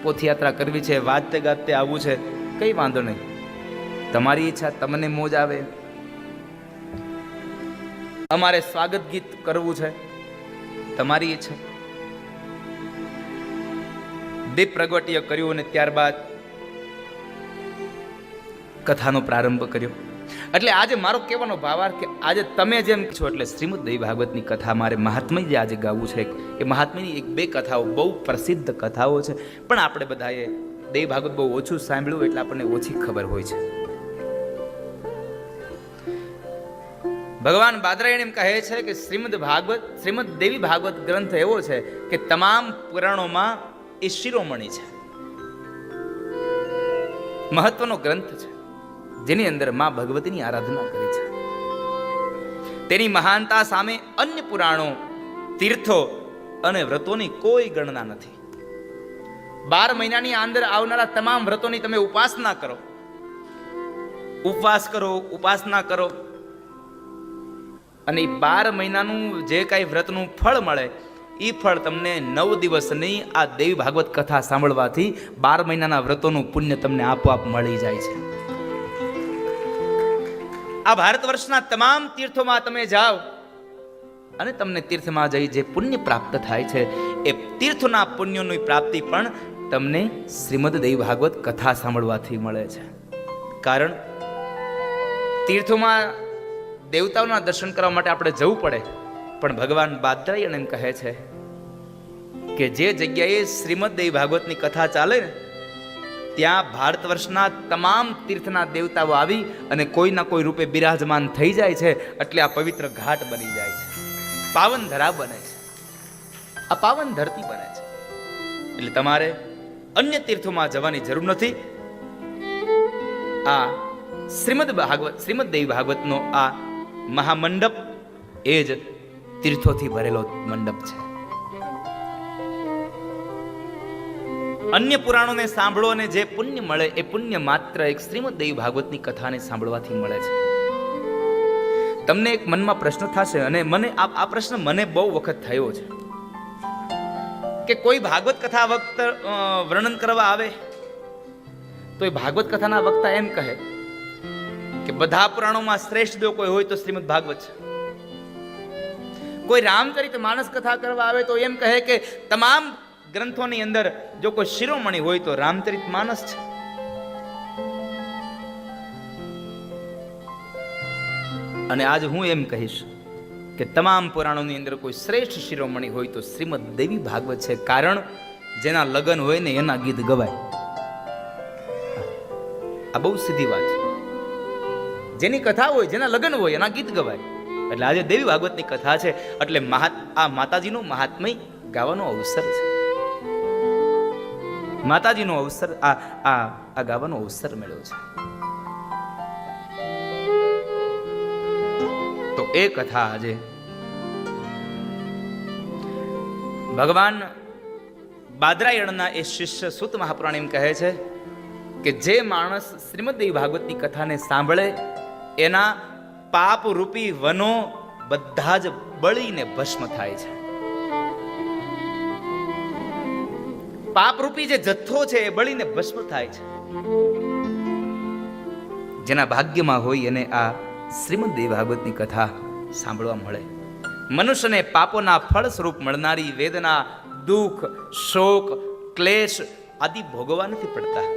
પોથયાત્રા કરવી છે, વાજતે ગાજતે આવવું છે. કઈ વાંધો નહીં, તમારી ઈચ્છા, તમને મોજ આવે. અમારે સ્વાગત ગીત કરવું છે, તમારી ઈચ્છા. દીપ પ્રગટ્ય કર્યું અને ત્યારબાદ કથાનો પ્રારંભ કર્યો. એટલે આજે મારો કહેવાનો ભાવાર્થ કે આજે તમે જેમ છો, એટલે શ્રીમદ દેવી ભાગવતની કથા મારે મહાત્મય જે આજે ગાવું છે, એ મહાત્મ્યની 1-2 કથાઓ બહુ પ્રસિદ્ધ કથાઓ છે. પણ આપણે બધાએ દેવી ભાગવત બહુ ઓછું સાંભળ્યું એટલે આપણને ઓછી ખબર હોય છે. ભગવાન બાદરાયણ એમ કહે છે કે શ્રીમદ દેવી ભાગવત ગ્રંથ એવો છે કે તમામ પુરાણોમાં એ શિરોમણી છે, મહત્વનો ગ્રંથ છે, જેની અંદર માં ભગવતીની આરાધના કરી છે. તેની મહાનતા સામે અન્ય પુરાણો, તીર્થો અને વ્રતોની કોઈ ગણના નથી. 12 મહિનાની અંદર આવનારા તમામ વ્રતોની તમે ઉપાસના કરો, ઉપવાસ કરો, ઉપાસના કરો, અને 12 મહિનાનું જે કાંઈ વ્રતનું ફળ મળે એ ફળ તમને 9 દિવસની આ દેવી ભાગવત કથા સાંભળવાથી 12 મહિનાના વ્રતોનું પુણ્ય તમને આપોઆપ મળી જાય છે. આ ભારત વર્ષના તમામ તીર્થોમાં તમે જાઓ અને તમને તીર્થમાં જઈ જે પુણ્ય પ્રાપ્ત થાય છે, એ તીર્થના પુણ્યની પ્રાપ્તિ પણ તમને શ્રીમદ દેવી ભાગવત કથા સાંભળવાથી મળે છે. કારણ તીર્થોમાં દેવતાઓના દર્શન કરવા માટે આપણે જવું પડે, પણ ભગવાન બાદરાયણ એમ કહે છે કે જે જગ્યાએ શ્રીમદ દેવી ભાગવતની કથા ચાલે ને ત્યાં ભારત વર્ષના તમામ તીર્થના દેવતાઓ આવી અને કોઈના કોઈ રૂપે બિરાજમાન થઈ જાય છે. એટલે આ પવિત્ર ઘાટ બની જાય છે. પાવન ધરા બને છે, આ પાવન ધરતી બને છે. એટલે તમારે અન્ય તીર્થોમાં જવાની જરૂર નથી. આ શ્રીમદ દેવી ભાગવતનો આ મહામંડપ એ જ તીર્થોથી ભરેલો મંડપ છે. અન્ય પુરાણોને સાંભળો અને જે પુણ્ય મળે એ પુણ્ય માત્ર એક શ્રીમદ દેવી ભાગવતની કથાને સાંભળવાથી મળે છે. તમને એક મનમાં પ્રશ્ન થશે, અને મને આ પ્રશ્ન મને બહુ વખત થયો છે કે કોઈ ભાગવત કથા વર્ણન કરવા આવે તો એ ભાગવત કથાના વક્તા એમ કહે કે બધા પુરાણોમાં શ્રેષ્ઠ જો કોઈ હોય તો શ્રીમદ ભાગવત છે. કોઈ રામચરિત માનસ કથા કરવા આવે તો એમ કહે કે તમામ ગ્રંથોની અંદર જો કોઈ શિરોમણી હોય તો રામચરિત માનસ છે. અને આજ હું એમ કહીશ કે તમામ પુરાણોની અંદર કોઈ શ્રેષ્ઠ શિરોમણી હોય તો શ્રીમદ દેવી ભાગવત છે. કારણ જેના લગ્ન હોય ને એના ગીત ગવાય. આ બહુ સીધી વાત છે. જેની કથા હોય, જેના લગ્ન હોય એના ગીત ગવાય. એટલે આજે દેવી ભાગવતની કથા છે એટલે આ માતાજીનું મહાત્મય ગાવાનો અવસર છે. માતાજીનો અવસર આ ગાવાનો અવસર મળ્યો છે. તો એ કથા આજે ભગવાન બાદરાયણના એ શિષ્ય સૂત મહાપુરાણ એમ કહે છે કે જે માણસ શ્રીમદ દેવી ભાગવતની કથાને સાંભળે એના પાપ રૂપી વનો બધા જ બળીને ભસ્મ થાય છે. પાપ રૂપી જે જથ્થો છે એ બળીને ભસ્મ થાય છે. જેના ભાગ્યમાં હોય એને આ શ્રીમદ દેવી ભાગવતની કથા સાંભળવા મળે. મનુષ્યને પાપોના ફળ સ્વરૂપ મળનારી વેદના, દુઃખ, શોક, ક્લેશ આદિ ભોગવવા નથી પડતા.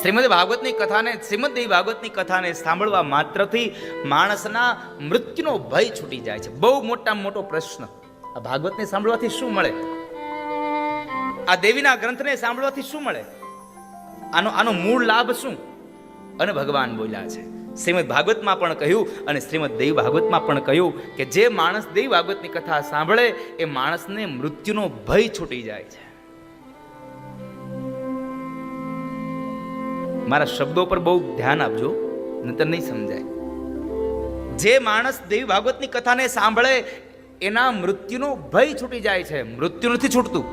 શ્રીમદ દેવી ભાગવતની કથાને સાંભળવા માત્રથી માણસના મૃત્યુનો ભય છૂટી જાય છે. બહુ મોટામાં મોટો પ્રશ્ન, આ ભાગવતને સાંભળવાથી શું મળે? આ દેવીના ગ્રંથને સાંભળવાથી શું મળે? આનો મૂળ લાભ શું? અને ભગવાન બોલ્યા છે શ્રીમદ ભાગવતમાં પણ કહ્યું અને શ્રીમદ દેવી ભાગવતમાં પણ કહ્યું કે જે માણસ દેવી ભાગવતની કથા સાંભળે એ માણસને મૃત્યુનો ભય છૂટી જાય છે. મારા શબ્દો પર બહુ ધ્યાન આપજો, નહીતર નહીં સમજાય. જે માણસ દેવી ભાગવતની કથાને સાંભળે એના મૃત્યુનો ભય છૂટી જાય છે. મૃત્યુ નથી છૂટતું.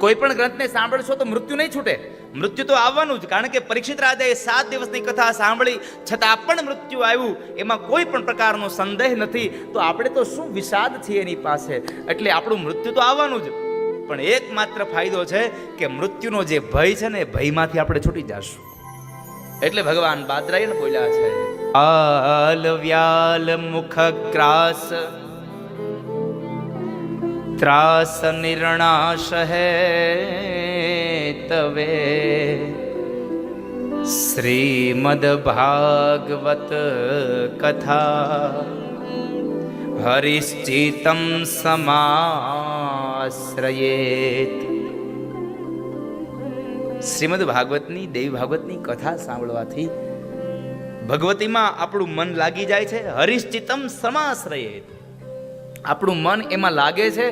કોઈ પણ ગ્રંથને સાંભળશો તો મૃત્યુ નહીં છૂટે. મૃત્યુ તો આવવાનું જ, કારણ કે પરીક્ષિત રાજાએ 7 દિવસની કથા સાંભળી છતાં પણ મૃત્યુ આવ્યું, એમાં કોઈ પણ પ્રકારનો સંદેહ નથી. તો આપણે તો શું વિષાદ છીએ એની પાસે. એટલે આપણું મૃત્યુ તો આવવાનું જ, પણ એકમાત્ર ફાયદો છે કે મૃત્યુનો જે ભય છે ને એ ભયમાંથી આપણે છૂટી જશું. એટલે ભગવાન બાદરાયણ બોલ્યા છે, આલ વ્યાલ મુખ ગ્રાસ ત્રાસ નિર્ણાશ હે તવે શ્રીમદ ભાગવત કથા હરિશ્ચિતમ સમાશ્રયેત. શ્રીમદ ભાગવતની દેવી ભાગવતની કથા સાંભળવાથી ભગવતીમાં આપણું મન લાગી જાય છે. હરિશ્ચિતમ સમાશ્રયેત, આપણું મન એમાં લાગે છે.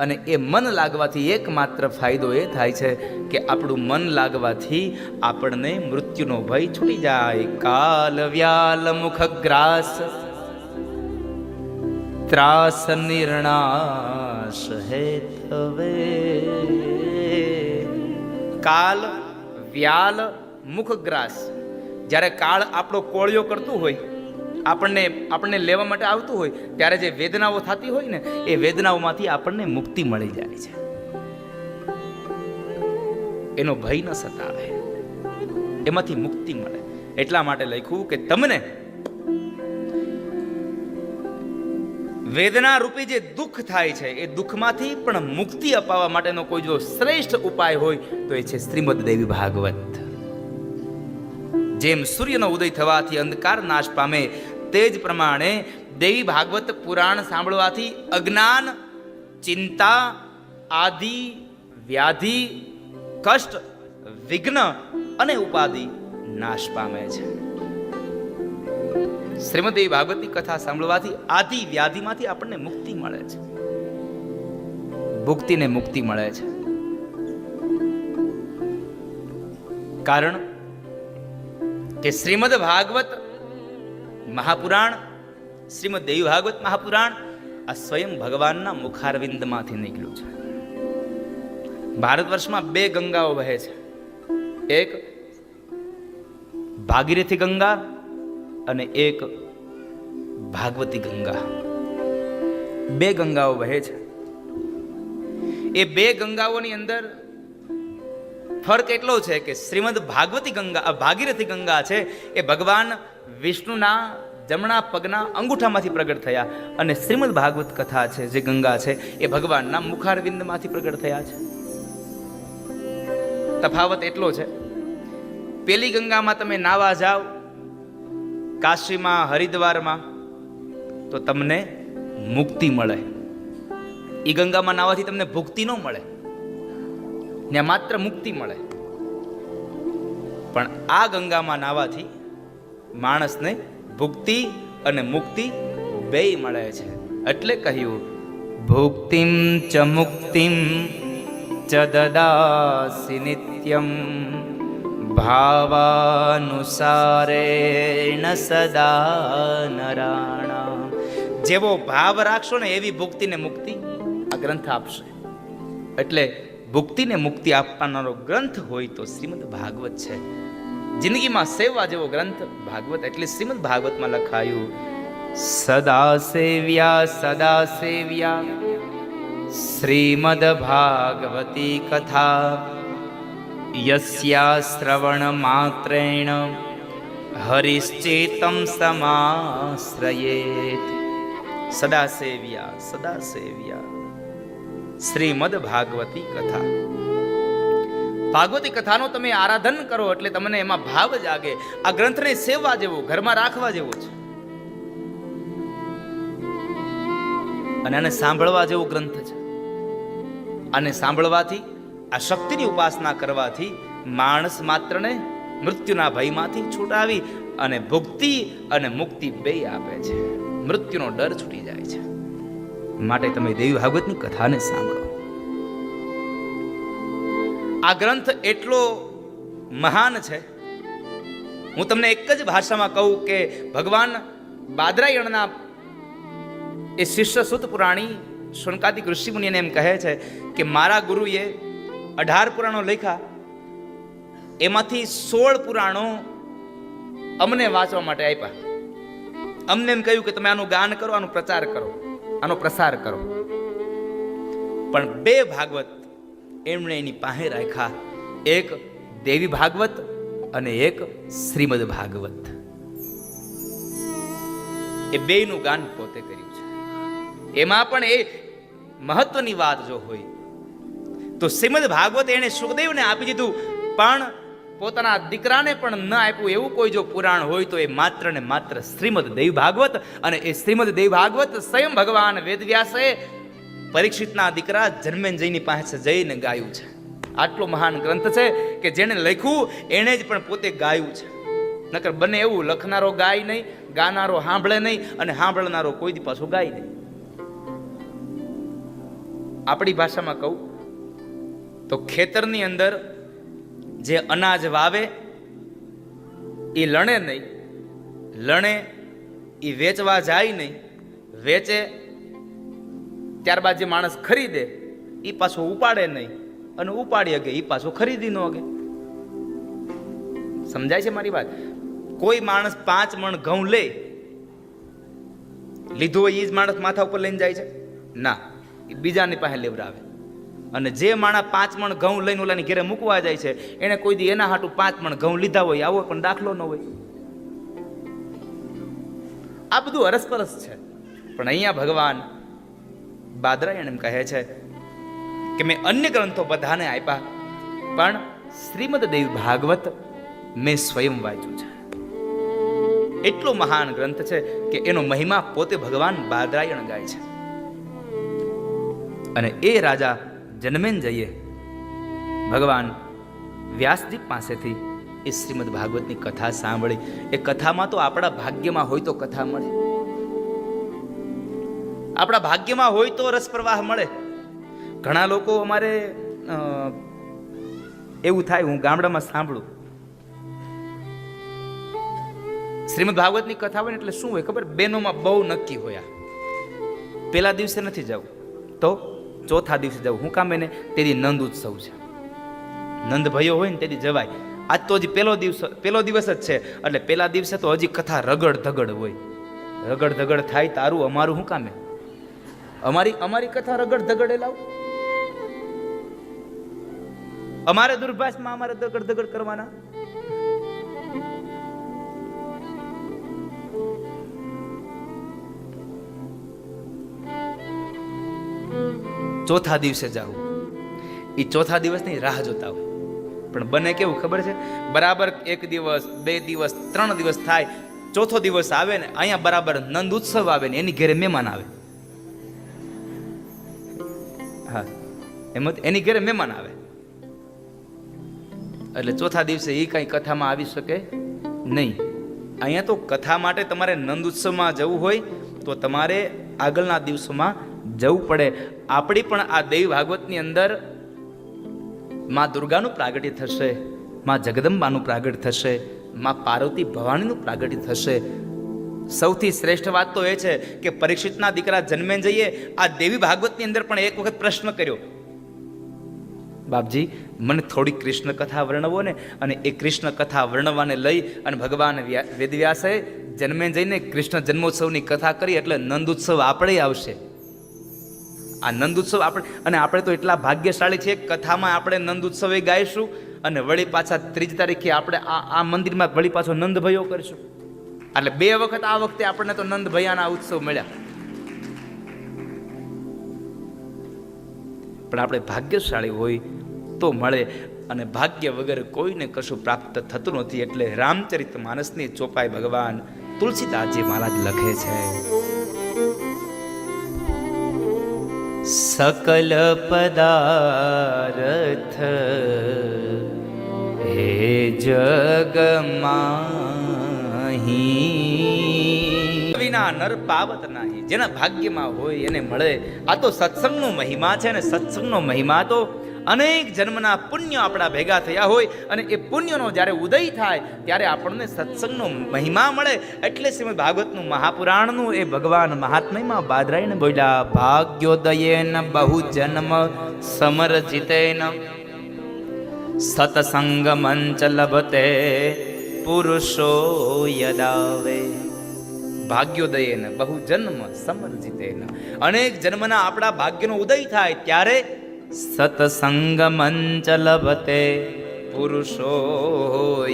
અને એ મન લાગવાથી એકમાત્ર ફાયદો એ થાય છે કે આપણું મન લાગવાથી આપણને મૃત્યુનો ભય છૂટી જાય. કાલ વ્યાલ મુખ ગ્રાસ ત્રાસ નિર્ણાશ હેતવે. કાલ વ્યાલ મુખ ગ્રાસ, જ્યારે કાળ આપણો કોળિયો કરતું હોય, આપણને લેવા માટે આવતું હોય, ત્યારે જે વેદનાઓ થતી હોય ને એ વેદનાઓમાંથી આપણને મુક્તિ મળી જાય છે. એનો ભય ન સતાવે, એમાંથી મુક્તિ મળે. એટલા માટે લખ્યું કે તમને વેદના રૂપી જે દુઃખ થાય છે એ દુઃખમાંથી પણ મુક્તિ અપાવવા માટેનો કોઈ જો શ્રેષ્ઠ ઉપાય હોય તો એ છે શ્રીમદ દેવી ભાગવત. જેમ સૂર્યનો ઉદય થવાથી અંધકાર નાશ પામે, તે જ પ્રમાણે દેવી ભાગવત પુરાણ સાંભળવાથી અજ્ઞાન, ચિંતા આદિ વ્યાધિ, કષ્ટ, વિઘ્ન અને ઉપાધિ નાશ પામે છે. શ્રીમદ દેવી ભાગવતની કથા સાંભળવાથી આદિ વ્યાધિમાંથી આપણને મુક્તિ મળે છે, ભુક્તિને મુક્તિ મળે છે. કારણ કે શ્રીમદ ભાગવત મહાપુરાણ, શ્રીમદ દેવી ભાગવત મહાપુરાણ આ સ્વયં ભગવાનના મુખારવિંદમાંથી નીકળ્યું છે. ભારત વર્ષમાં 2 ગંગાઓ વહે છે, એક ભાગીરથી ગંગા અને એક ભાગવતી ગંગા. 2 ગંગાઓ વહે છે. એ 2 ગંગાઓની અંદર ફરક એટલો છે કે શ્રીમદ ભાગવતી ગંગા, ભાગીરથી ગંગા છે એ ભગવાન વિષ્ણુના જમણા પગના અંગૂઠામાંથી પ્રગટ થયા, અને શ્રીમદ ભાગવત કથા છે જે ગંગા છે એ ભગવાનના મુખારવિંદમાંથી પ્રગટ થયા છે. તફાવત એટલો છે, પેલી ગંગામાં તમે નાવા જાઓ કાશીમાં, હરિદ્વારમાં, તો તમને મુક્તિ મળે. એ ગંગામાં નાવાથી તમને ભુક્તિ ન મળે, ને માત્ર મુક્તિ મળે. પણ આ ગંગામાં નાવાથી માણસને ભુક્તિ અને મુક્તિ બેય મળે છે. એટલે કહ્યું ભુક્તિમ ચ મુક્તિમ ચ દદાસી નિત્યમ ભાવાનુસારેણ સદા નરાણામ. જેવો ભાવ રાખશો ને એવી ભુક્તિ ને મુક્તિ આ ગ્રંથ આપશે. એટલે ભુક્તિ ને મુક્તિ આપનારો ગ્રંથ હોય તો શ્રીમદ ભાગવત છે. જિંદગીમાં સેવા જેવો ગ્રંથ ભાગવત. એટલે શ્રીમદ ભાગવતમાં લખાયું સદા સેવ્યા શ્રીમદ ભાગવતી કથા યસ્યા શ્રવણ માત્રેણ હરિશ્ચેતમ સમાશ્રયેત. સદા સેવ્યા શ્રીમદ ભાગવતી કથા. ભાગવતી કથાનો તમે આરાધન કરો એટલે તમને એમાં ભાવ જાગે. આ ગ્રંથને સેવા જેવો, ઘરમાં રાખવા જેવો છે, અને આને સાંભળવા જેવો ગ્રંથ છે. આને સાંભળવાથી, આ શક્તિની ઉપાસના કરવાથી માણસ માત્રને મૃત્યુના ભયમાંથી છૂટાવી અને ભુક્તિ અને મુક્તિ બેય આપે છે. મૃત્યુનો ડર છૂટી જાય છે. માટે તમે દેવી ભાગવતની કથાને સાંભળો. આ ગ્રંથ એટલો મહાન છે, હું તમને એક જ ભાષામાં કહું કે ભગવાન બાદરાયણના એ શિષ્ય સુત પુરાણી શુનકાદિક ઋષિ મુનિને એમ કહે છે કે મારા ગુરુએ 18 પુરાણો લખ્યા, એમાંથી 16 પુરાણો અમને વાંચવા માટે આપ્યા. અમને એમ કહ્યું કે તમે આનું ગાન કરો, આનો પ્રચાર કરો, આનો પ્રસાર કરો. પણ 2 ભાગવત એમણે એની પાસે રાખ્યા, એક દેવી ભાગવત અને એક શ્રીમદ ભાગવત. એ બેયનું ગાન પોતે કર્યું છે. એમાં પણ એ મહત્વની વાત જો હોય તો શ્રીમદ ભાગવત એને સુખદેવને આપી દીધું, પણ પોતાના દીકરાને પણ ન આપ્યું. એવું કોઈ જો પુરાણ હોય તો એ માત્ર ને માત્ર શ્રીમદ દેવી ભાગવત. અને એ શ્રીમદ દેવી ભાગવત સ્વયં ભગવાન વેદવ્યાસે પરીક્ષિતના દીકરા જન્મેન્જયની પાસે જઈને ગાયું છે. આટલો મહાન ગ્રંથ છે કે જેને લખ્યું એને જ પણ પોતે ગાયું છે. નકર બને એવું લખનારો ગાય નહીં, ગાનારો સાંભળે નહીં, અને સાંભળનારો કોઈ દી પાછો ગાય નહીં. આપણી ભાષામાં કહું તો ખેતરની અંદર જે અનાજ વાવે એ લણે નહીં, લણે એ વેચવા જાય નહીં, વેચે ત્યારબાદ જે માણસ ખરીદે એ પાછો ઉપાડે નહીં, અને ઉપાડી અગે એ પાછો ખરીદી ન અગે. સમજાય છે મારી વાત? કોઈ માણસ 5 મણ ઘઉં લે, લીધું હોય એ જ માણસ માથા ઉપર લઈને જાય છે? ના, એ બીજાની પાસે લેવડાવે. અને જે માણસ 5 મણ ઘઉં લઈને ઓલાની ઘેરે મૂકવા જાય છે એને કોઈ દી એના હાટું 5 મણ ઘઉં લીધા હોય આવો પણ દાખલો ન હોય. આ બધું અરસપરસ છે. પણ અહીંયા ભગવાન બાદરાયણ એમ કહે છે કે મેં અન્ય ગ્રંથો બધાને આપ્યા, પણ શ્રીમદ દેવી ભાગવત મેં સ્વયં વાંચ્યું છે. એટલો મહાન ગ્રંથ છે કે એનો મહિમા પોતે ભગવાન બાદરાયણ ગાય છે. અને એ રાજા જન્મેન્જયે ભગવાન વ્યાસજી પાસેથી એ શ્રીમદ ભાગવતની કથા સાંભળી. એ કથામાં તો આપણા ભાગ્યમાં હોય તો કથા મળે, આપણા ભાગ્યમાં હોય તો રસ પ્રવાહ મળે. ઘણા લોકો અમારે એવું થાય, હું ગામડામાં સાંભળું, શ્રીમદ ભાગવતની કથા હોય ને એટલે શું હોય ખબર, બહેનોમાં બહુ નક્કી હોય, પેલા દિવસે નથી જવું તો ચોથા દિવસે જવું. હું કામ એને તેથી નંદ ઉત્સવ છે, નંદ ભયો હોય ને તેથી જવાય. આજ તો હજી પેલો દિવસ જ છે, એટલે પેલા દિવસે તો હજી કથા રગડ ધગડ હોય. રગડ ધગડ થાય તારું અમારું શું કામે, અમારી કથા રગડ ધગડે લાવ, અમારે દુર્ભાષમાં અમારે દગડ દગડ કરવાના. ચોથા દિવસે જાવ, એ ચોથા દિવસની રાહ જોતા હોય. પણ બને કેવું ખબર છે, બરાબર 1 દિવસ 2 દિવસ 3 દિવસ થાય, ચોથો દિવસ આવે ને અહીંયા બરાબર નંદ ઉત્સવ આવે ને એની ઘરે મહેમાન આવે. હા, એમ એની ઘરે મહેમાન આવે એટલે ચોથા દિવસે એ કઈ કથામાં આવી શકે નહીં. અહીંયા તો કથા માટે તમારે નંદ ઉત્સવમાં જવું હોય તો તમારે આગળના દિવસોમાં જવું પડે. આપણી પણ આ દેવી ભાગવતની અંદર માં દુર્ગાનું પ્રાગટ્ય થશે, માં જગદંબાનું પ્રાગટ્ય થશે, માં પાર્વતી ભવાનીનું પ્રાગટ્ય થશે. સૌથી શ્રેષ્ઠ વાત તો એ છે કે પરીક્ષિતના દીકરા જન્મેજયે આ દેવી ભાગવતની અંદર પણ એક વખત પ્રશ્ન કર્યો, બાપજી મને થોડી કૃષ્ણ કથા વર્ણવો ને. અને એ કૃષ્ણ કથા વર્ણવાને લઈ અને ભગવાન વેદવ્યાસે જન્મેજયને કૃષ્ણ જન્મોત્સવની કથા કરી, એટલે નંદ ઉત્સવ આપણે આવશે. આ નંદ ઉત્સવ આપણે તો એટલા ભાગ્યશાળી છે, કથામાં આપણે નંદ ઉત્સવ ગાઈશું અને વળી પાછા 3 તારીખે આપણે આ મંદિરમાં વળી પાછો નંદ ભયો કરીશું. એટલે 2 વખત આ વખતે આપણને તો નંદ ભયાના ઉત્સવ મળ્યા. પણ આપણે ભાગ્યશાળી હોય તો મળે, અને ભાગ્ય વગર કોઈને કશું પ્રાપ્ત થતું નથી. એટલે રામચરિત માનસની ચોપાઈ ભગવાન તુલસીદાસજી મહારાજ લખે છે, સકલ પદાર્થ હે જગમાહી વિના નર પાવત નાહી. જેના ભાગ્યમાં હોય એને મળે. આ તો સત્સંગનો મહિમા છે ને. સત્સંગનો મહિમા તો અનેક જન્મના પુણ્ય આપણા ભેગા થયા હોય અને એ પુણ્યનો જ્યારે ઉદય થાય ત્યારે આપણને સત્સંગનો મહિમા મળે. એટલે શ્રીમદ ભાગવતનું મહાપુરાણનું એ ભગવાન મહાત્મ્યમાં બાદરાયણ બોલ્યા, ભાગ્યોદયેન બહુ જન્મ સમરજિતેન સત્સંગ મંચ લભતે પુરુષો યદાવે. ભાગ્યોદયેન બહુ જન્મ સમરજિતેન, અનેક જન્મના આપણા ભાગ્યનો ઉદય થાય ત્યારે સત્સંગ મંચ લભતે પુરુષો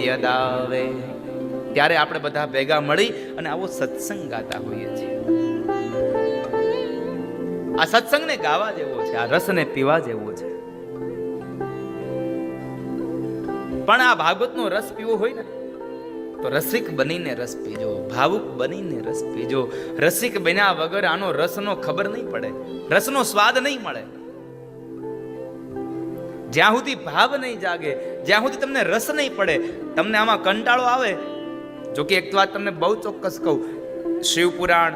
યદાવે. ત્યારે આપણે બધા ભેગા મળી અને આવો સત્સંગ ગાતા હોઈએ છીએ. આ સત્સંગને ગાવા જેવો છે, આ રસને પીવા જેવો છે. પણ આ ભાગવતનો રસ પીવો હોય ને તો રસિક બનીને રસ પીજો, ભાવુક બનીને રસ પીજો. રસિક બન્યા વગર આનો રસનો ખબર નહીં પડે, રસનો સ્વાદ નહીં મળે. જ્યાં સુધી ભાવ નહીં જાગે, જ્યાં સુધી તમને રસ નહીં પડે, તમને આમાં કંટાળો આવે. જો કે એક વાત તમને બહુ ચોક્કસ કહું, શિવપુરાણ,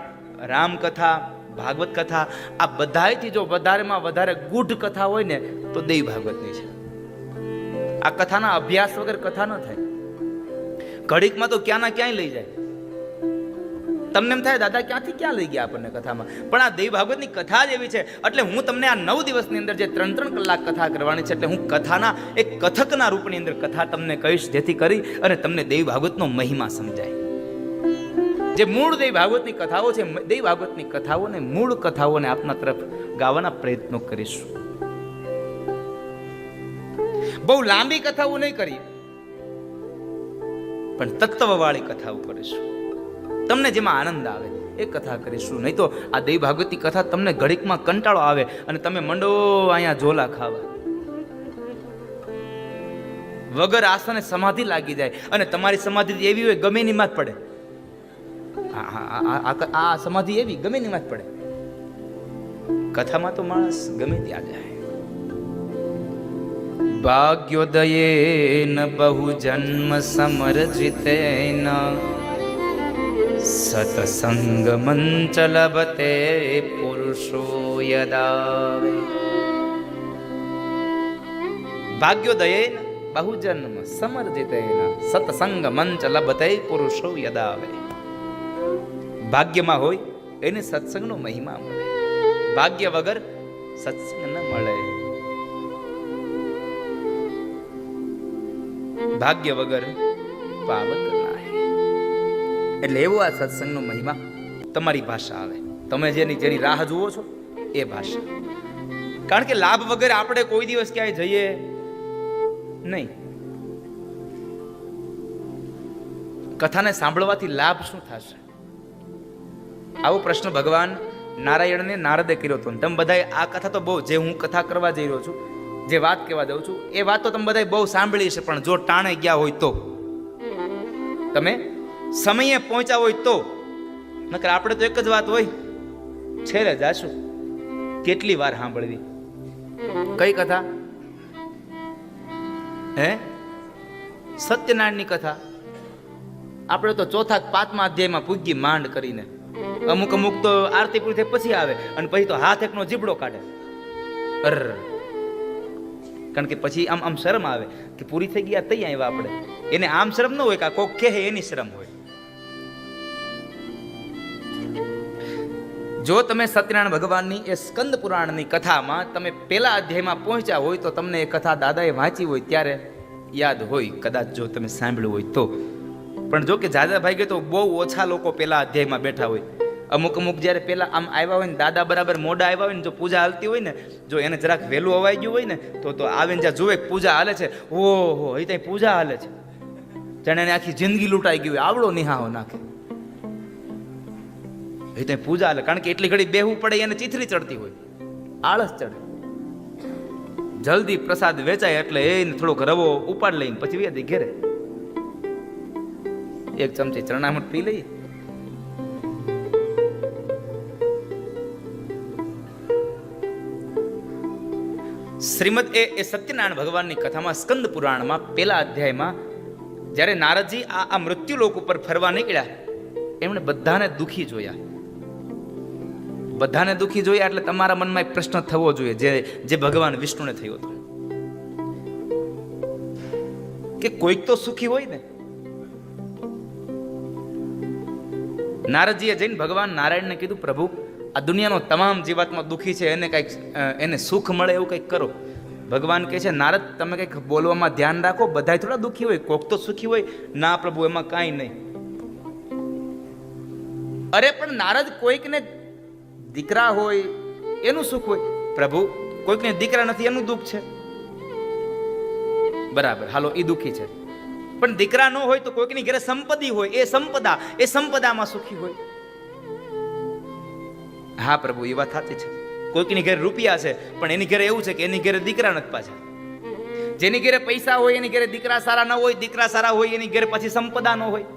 રામકથા, ભાગવત કથા, આ બધાયથી જો વધારેમાં વધારે ગૂઢ કથા હોય ને તો દેવી ભાગવતની છે. આ કથાના અભ્યાસ વગર કથા ન થાય. ઘડીકમાં તો ક્યાંના ક્યાંય લઈ જાય. તમને એમ થાય દાદા ક્યાંથી ક્યાં લઈ ગયા આપણને કથામાં. પણ આ દેવી ભાગવતની કથા જ એવી છે. એટલે હું તમને આ 9 દિવસની અંદર જે 3-3 કલાક કથા કરવાની છે, એટલે હું કથાના એક કથકના રૂપની અંદર કથા તમને કહીશ, જેથી કરી અને તમને દેવી ભાગવતનો મહિમા સમજાય. જે મૂળ દેવી ભાગવતની કથાઓ છે, દેવી ભાગવતની કથાઓને, મૂળ કથાઓને આપના તરફ ગાવાના પ્રયત્નો કરીશું. બહુ લાંબી કથાઓ નહીં કરી, પણ તત્વવાળી કથાઓ કરીશું. તમને જેમાં આનંદ આવે એ કથા કરીશું. નહીં તો આ દેવી ભાગવતની કથા તમને ઘડીકમાં કંટાળો આવે અને તમે મંડો અહીંયા ઝોલા ખાવા. વગર આસને સમાધિ લાગી જાય અને તમારી સમાધિ એવી હોય ગમે ની માં જ પડે. આ સમાધિ એવી ગમે ની માં જ પડે. કથામાં તો માણસ ગમે ત્યાં જાય. ભાગ્યોદયેન બહુજન્મ સમર્જિતેન સતસંગમંચ લભતે પુરુષો યદા. ભાગ્યોદયેન બહુજન્મ સમર્જિતેન સત્સંગમંચ લભતે પુરુષો યદા. ભાગ્યમાં હોય એને સત્સંગનો મહિમા મળે, ભાગ્ય વગર સત્સંગ ન મળે. ભાગ્ય વગર પાવત નાહી. એટલે એવો આ સત્સંગનો મહિમા તમારી ભાષા આવે, તમે જેની રાહ જુઓ છો એ ભાષા. કારણ કે લાભ વગર આપણે કોઈ દિવસ ક્યાંય જઈએ નહીં. કથાને સાંભળવાથી લાભ શું થશે? આવો પ્રશ્ન ભગવાન નારાયણને નારદે કર્યો હતો. તમે બધા આ કથા તો બહુ, જે હું કથા કરવા જઈ રહ્યો છું, જે વાત કહેવા દઉં છું, એ વાત તો તમે બધા બહુ સાંભળી છે. પણ જો ટાણે ગયા હોય તો, તમે સમયે પહોંચ્યા હોય તો, નકર આપણે તો એક જ વાત હોય, છેલ્લે જાશું. કેટલી વાર સાંભળવી? કઈ કથા? હે? સત્યનારાયણની કથા. આપણે તો ચોથા પાંચમા અધ્યાયમાં પૂગી માંડ કરીને, અમુક તો આરતી પૂરી થઈ પછી આવે, અને પછી તો હાથ એકનો જીબડો કાઢે. કારણ કે પછી આમ શરમ આવે કે પૂરી થઈ ગયા તઈ આવ્યા આપણે. એને આમ શરમ ન હોય કે કોક કહે એની શરમ હોય. જો તમે સત્યનારાયણ ભગવાનની એ સ્કંદ પુરાણની કથામાં તમે પેલા અધ્યાયમાં પહોંચ્યા હોય તો તમને એ કથા દાદાએ વાંચી હોય ત્યારે યાદ હોય, કદાચ જો તમે સાંભળ્યું હોય તો. પણ જો કે જાદા ભાઈ તો બહુ ઓછા લોકો પેલા અધ્યાયમાં બેઠા હોય. અમુક જ્યારે પેલા આમ આવ્યા હોય ને, દાદા બરાબર મોડા આવ્યા હોય ને, જો પૂજા હાલતી હોય ને, જો એને જરાક વહેલું અવાઈ ગયું હોય ને, તો આવીને જ્યાં જોવે પૂજા હાલે છે, ઓહો એ ત્યાં પૂજા હાલે છે, જાણે એને આખી જિંદગી લૂંટાઈ ગઈ હોય, આવડો નિહાળો નાખે. એ ત્યાં પૂજા હાલે, કારણ કે એટલી ઘડી બેહવું પડે, એને ચીથરી ચડતી હોય, આળસ ચડે. જલ્દી પ્રસાદ વેચાય એટલે એને થોડોક રવો ઉપાડ લઈને પછી વ્યાદી ઘેરે એક ચમચી ચરણામૃત પી લઈ. શ્રીમદ એ સત્યનારાયણ ભગવાનની કથામાં સ્કંદ પુરાણમાં પેલા અધ્યાયમાં જ્યારે નારદજી આ મૃત્યુલોક ઉપર ફરવા નીકળ્યા, એમણે બધાને દુખી જોયા. બધાને દુખી જોયા એટલે તમારા મનમાં એક પ્રશ્ન થવો જોઈએ, જે ભગવાન વિષ્ણુને થયો હતો, કે કોઈક તો સુખી હોય ને. નારદજીએ જઈને ભગવાન નારાયણને કીધું, પ્રભુ આ દુનિયાનો તમામ જીવાત્મા દુખી છે, એને સુખ મળે એવું કંઈક કરો. ભગવાન કહે છે, નારદ તમે કંઈક બોલવામાં ધ્યાન રાખો, બધા થોડા દુખી હોય, કોક તો સુખી હોય. ના પ્રભુ, એમાં કાંઈ નહીં. અરે પણ નારદ, કોઈકને દીકરા હોય એનું સુખ હોય. પ્રભુ, કોઈકને દીકરા નથી એનું દુઃખ છે. બરાબર, હાલો એ દુઃખી છે. પણ દીકરા ન હોય તો કોઈકની ઘરે સંપત્તિ હોય, એ સંપદામાં સુખી હોય. હા પ્રભુ, એ વાત સાચી છે. કોઈકની ઘરે રૂપિયા છે પણ એની ઘરે એવું છે કે એની ઘરે દીકરા નથી પાછા. જેની ઘરે પૈસા હોય એની ઘરે દીકરા સારા ન હોય, દીકરા સારા હોય એની ઘરે પછી સંપદા ન હોય.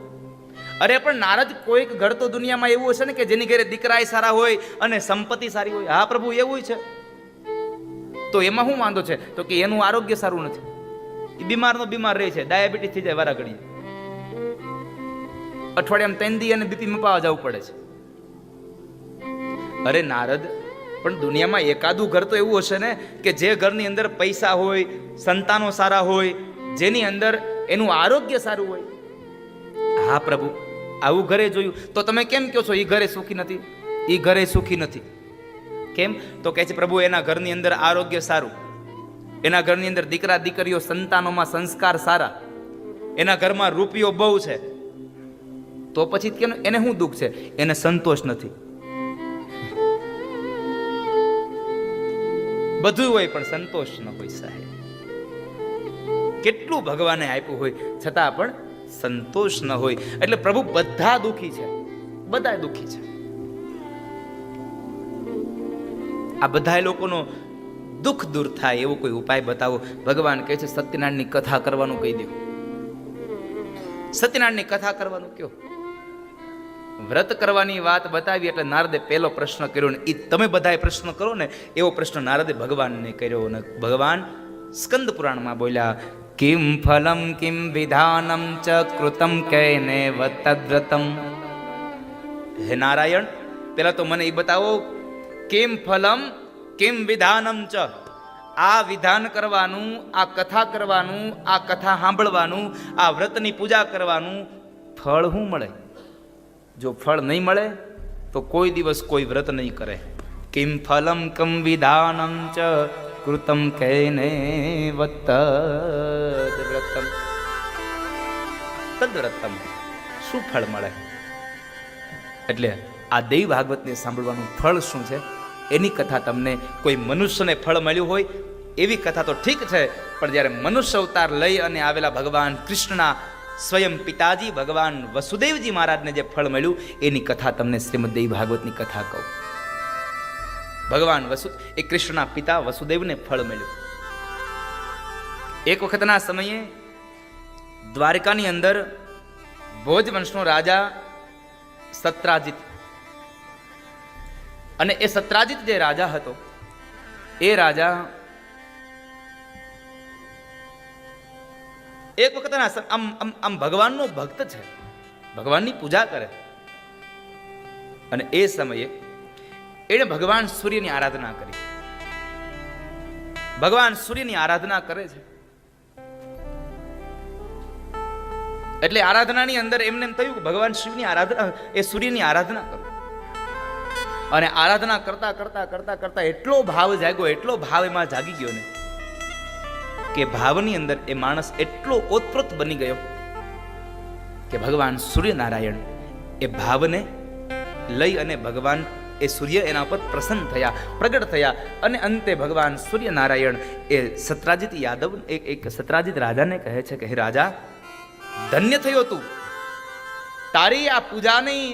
અરે પણ નારદ, કોઈક ઘર તો દુનિયામાં એવું હશે ને કે જેની ઘરે દીકરાય સારા હોય અને સંપત્તિ સારી હોય. હા પ્રભુ, એવું છે. તો એમાં શું વાંધો છે? તો કે એનું આરોગ્ય સારું નથી, એ બીમાર રહે છે, ડાયાબિટીસ થઈ જાય વારા ઘડીએ, અઠવાડિયામાં 3 દી અને બીપી મપાવા જવું પડે છે. અરે નારદ, પણ દુનિયામાં એકાદું ઘર તો એવું હશે ને કે જે ઘરની અંદર પૈસા હોય, સંતાનો સારા હોય, જેની અંદર એનું આરોગ્ય સારું હોય. હા પ્રભુ, આવું ઘરે જોયું. તો તમે કેમ કહો છો એ ઘરે સુખી નથી? એ ઘરે સુખી નથી કેમ? તો કહે છે, પ્રભુ એના ઘરની અંદર આરોગ્ય સારું, એના ઘરની અંદર દીકરા દીકરીઓ, સંતાનોમાં સંસ્કાર સારા, એના ઘરમાં રૂપિયો બહુ છે. તો પછી એને શું દુઃખ છે? એને સંતોષ નથી. બધું હોય પણ સંતોષ ન હોય સાહેબ. કેટલું ભગવાને આપ્યું હોય છતાં પણ સંતોષ ન હોય. એટલે પ્રભુ બધા દુઃખી છે, બધા દુઃખી છે. આ બધા લોકોનો દુઃખ દૂર થાય એવો કોઈ ઉપાય બતાવો. ભગવાન કહે છે, સત્યનારાયણની કથા કરવાનું કહી દો. સત્યનારાયણની કથા કરવાનું કયો. વ્રત કરવાની વાત બતાવી એટલે નારદે પહેલો પ્રશ્ન કર્યો, ને એ તમે બધાએ પ્રશ્ન કરો ને એવો પ્રશ્ન નારદે ભગવાનને કર્યો. ને ભગવાન સ્કંદ પુરાણમાં બોલ્યા, કિમ ફલમ કિમ વિધાનમ ચ કૃતમ કૈનેવ તદ્વ્રતમ. હે નારાયણ, પેલા તો મને એ બતાવો, કિમ ફલમ કિમ વિધાનમ ચ, આ વિધાન કરવાનું, આ કથા કરવાનું, આ કથા સાંભળવાનું, આ વ્રતની પૂજા કરવાનું ફળ શું મળે? જો ફળ નહીં મળે તો કોઈ દિવસ કોઈ વ્રત નહીં કરે. કિમ ફલમ કમ વિધાનમ ચ કૃતમ કૈનેવ તદ્વ્રતમ. તદ્વ્રતમ, શું ફળ મળે? એટલે આ દેવી ભાગવતને સાંભળવાનું ફળ શું છે એની કથા તમને કોઈ મનુષ્યને ફળ મળ્યું હોય એવી કથા તો ઠીક છે, પણ જ્યારે મનુષ્ય અવતાર લઈ અને આવેલા ભગવાન કૃષ્ણના સ્વયં પિતાજી ભગવાન વસુદેવજી મહારાજને જે ફળ મળ્યું એની કથા તમને શ્રીમદ દેવી ભાગવતની કથા કહું. ભગવાન એ કૃષ્ણના પિતા વસુદેવને ફળ મળ્યું. એક વખતના સમયે દ્વારકાની અંદર ભોજવંશનો રાજા સત્રાજીત, અને એ સત્રાજીત જે રાજા હતો એ રાજા એક વખતના આમ ભગવાનનો ભક્ત છે, ભગવાનની પૂજા કરે, અને એ સમયે એણે ભગવાન સૂર્યની આરાધના કરી. ભગવાન સૂર્યની આરાધના કરે છે એટલે આરાધનાની અંદર એમને એમ થયું કે ભગવાન શિવની આરાધના, એ સૂર્યની આરાધના કરો. અને આરાધના કરતા કરતા કરતા કરતા એટલો ભાવ જાગ્યો, એટલો ભાવ એમાં જાગી ગયો ને કે ભાવની અંદર એ માણસ એટલો ઓતપ્રોત બની ગયો કે ભગવાન સૂર્યનારાયણ એ ભાવને લઈ અને ભગવાન એ સૂર્ય એના ઉપર પ્રસન્ન થયા, પ્રગટ થયા, અને અંતે ભગવાન સૂર્યનારાયણ એ સત્રાજીત યાદવ એક સત્રાજીત રાજાને કહે છે કે હે રાજા, ધન્ય થયો તું, તારી આ પૂજાની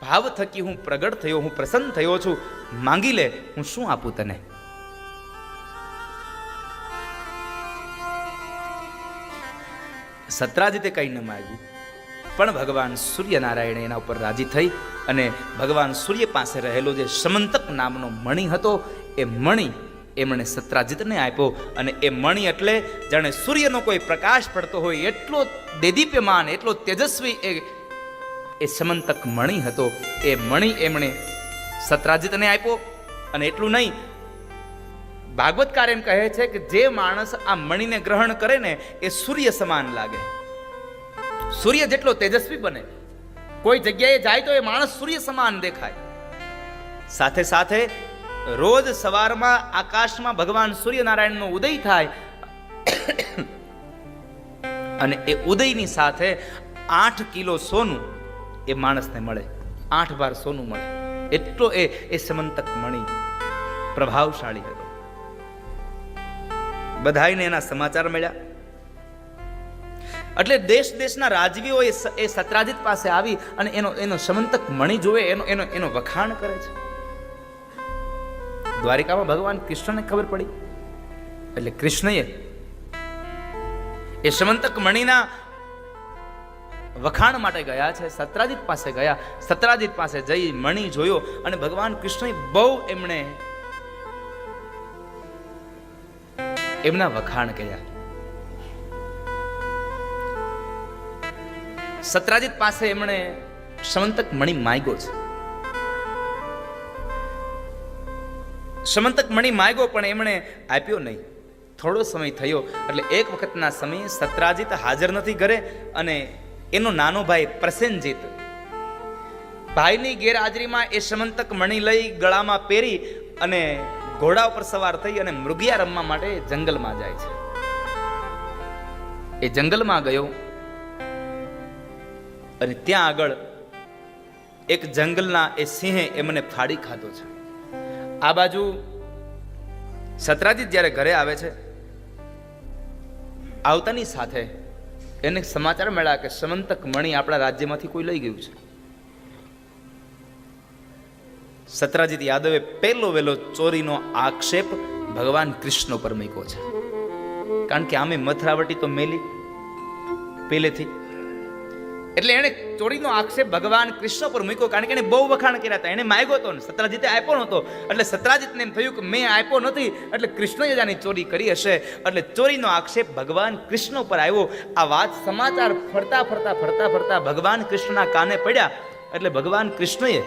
ભાવ થકી હું પ્રગટ થયો, હું પ્રસન્ન થયો છું, માંગી લે, હું શું આપું તને? સત્રાજીતે કંઈ ન માંગ્યું, પણ ભગવાન સૂર્યનારાયણ એના ઉપર રાજી થઈ અને ભગવાન સૂર્ય પાસે રહેલો જે સમંતક નામનો મણિ હતો એ મણિ એમણે સત્રાજીતને આપ્યો. અને એ મણિ એટલે જાણે સૂર્યનો કોઈ પ્રકાશ પડતો હોય એટલો દેદીપ્યમાન, એટલો તેજસ્વી એ સમંતક મણિ હતો. એ મણિ એમણે સત્રાજીતને આપ્યો. અને એટલું નહીં, ભાગવતકાર એમ કહે છે કે જે માણસ આ મણિને ગ્રહણ કરે ને એ સૂર્ય સમાન લાગે. સૂર્ય જેટલો તેજસ્વી બને, કોઈ જગ્યાએ જાય તો એ માણસ સૂર્ય સમાન દેખાય. સાથે સાથે રોજ સવારમાં આકાશમાં ભગવાન સૂર્યનારાયણનો ઉદય થાય અને એ ઉદયની સાથે 8 કિલો સોનું એ માણસને મળે, 8 વાર સોનું મળે. એટલો એ સમંતક મણિ પ્રભાવશાળી હતો. બધાઈને એના સમાચાર મળ્યા. એટલે દેશ દેશના રાજવીઓ એ સત્રાજીત પાસે આવી અને એનો સમંતક મણિ જોવે, એનો વખાણ કરે છે. દ્વારિકામાં ભગવાન કૃષ્ણને ખબર પડી એટલે કૃષ્ણએ એ સમંતક મણિના વખાણ માટે ગયા છે, સત્રાજીત પાસે ગયા. સત્રાજીત પાસે જઈ મણિ જોયો અને ભગવાન કૃષ્ણએ બહુ એમના વખાણ કર્યા. સત્રાજીત પાસે એમણે સમંતક મણિ માંગ્યો છે. સમંતક મણિ માંગ્યો પણ એમણે આપ્યો નહીં. થોડો સમય થયો એટલે એક વખતના સમયે સત્રાજીત હાજર નથી ઘરે, અને એનો નાનો ભાઈ પ્રસેનજીત ભાઈની ગેરહાજરીમાં એ સમંતક મણિ લઈ ગળામાં પહેરી અને ઘોડા ઉપર સવાર થઈ અને મૃગિયા રમવા માટે જંગલમાં જાય છે. એ જંગલમાં ગયો અને ત્યાં આગળ એક જંગલના એ સિંહે એમને ફાડી ખાધો છે. આ બાજુ સત્રાજીત જ્યારે ઘરે આવે છે, આવતાની સાથે એને સમાચાર મળ્યા કે સમંતક મણિ આપણા રાજ્યમાંથી કોઈ લઈ ગયું છે. સત્રાજીત યાદવે પહેલો વહેલો ચોરીનો આક્ષેપ ભગવાન કૃષ્ણ પર મૂક્યો છે. કારણ કે આમે મથરાવટી તો મેલી પહેલેથી, એટલે એણે ચોરીનો આક્ષેપ ભગવાન કૃષ્ણ પર મૂક્યો, કારણ કે એને બહુ વખાણ કર્યા હતા. એને માગ્યો હતો ને સત્રાજીતે આપ્યો નહોતો, એટલે સત્રાજીતને એમ થયું કે મેં આપ્યો નથી એટલે કૃષ્ણએ જ આની ચોરી કરી હશે, એટલે ચોરીનો આક્ષેપ ભગવાન કૃષ્ણ ઉપર આવ્યો. આ વાત સમાચાર ફરતા ફરતા ફરતા ફરતા ભગવાન કૃષ્ણના કાને પડ્યા, એટલે ભગવાન કૃષ્ણએ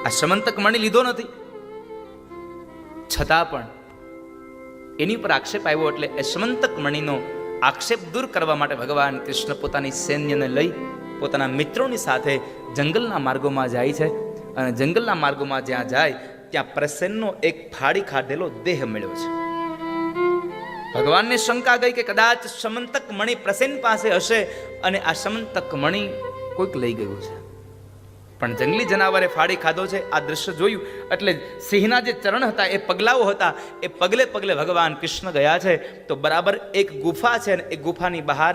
આ સમંતક મણી લીધો નથી, છતાં પણ એની પર આક્ષેપ આવ્યો. એટલે એ સમંતક મણીનો આક્ષેપ દૂર કરવા માટે ભગવાન કૃષ્ણ પોતાની સૈન્યને લઈ પોતાના મિત્રોની સાથે જંગલના માર્ગોમાં જાય છે. અને જંગલના માર્ગોમાં જ્યાં જાય ત્યાં પ્રસેનનો એક ફાડી ખાધેલો દેહ મળ્યો છે. ભગવાનને શંકા ગઈ કે કદાચ સમંતક મણી પ્રસેન પાસે હશે અને આ સમંતક મણી કોઈક લઈ ગયું છે. પણ જંગલી જનાવરે ફાડી ખાધો છે. આ દ્રશ્ય જોયું એટલે સિંહના જે ચરણ હતા, એ પગલાઓ હતા, એ પગલે પગલે ભગવાન કૃષ્ણ ગયા છે. તો બરાબર એક ગુફા છે અને એ ગુફાની બહાર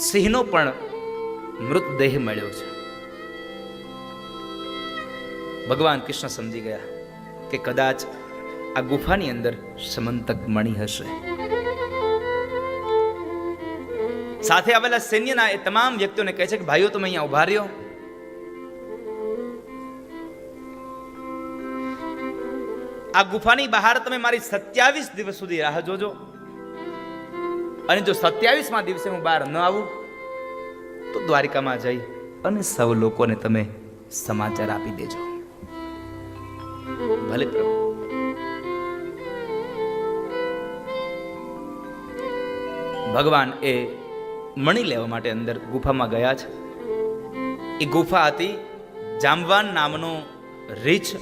સિંહનો પણ મૃતદેહ મળ્યો છે. ભગવાન કૃષ્ણ સમજી ગયા કે કદાચ આ ગુફાની અંદર સમંતક મણી હશે. સાથે આવેલા સૈન્યના એ તમામ વ્યક્તિઓને કહે છે કે ભાઈઓ તમે અહીંયા ઉભા રહ્યો, આ ગુફાની બહાર તમે મારી 27 દિવસ સુધી રાહ જોજો, અને જો 27મા દિવસે હું બહાર ન આવું તો દ્વારિકામાં જઈ અને સૌ લોકોને તમે સમાચાર આપી દેજો. ભલે પ્રભુ. ભગવાન એ મણી લેવા માટે અંદર ગુફામાં ગયા છે. એ ગુફા હતી જામવાન નામનો રીછ,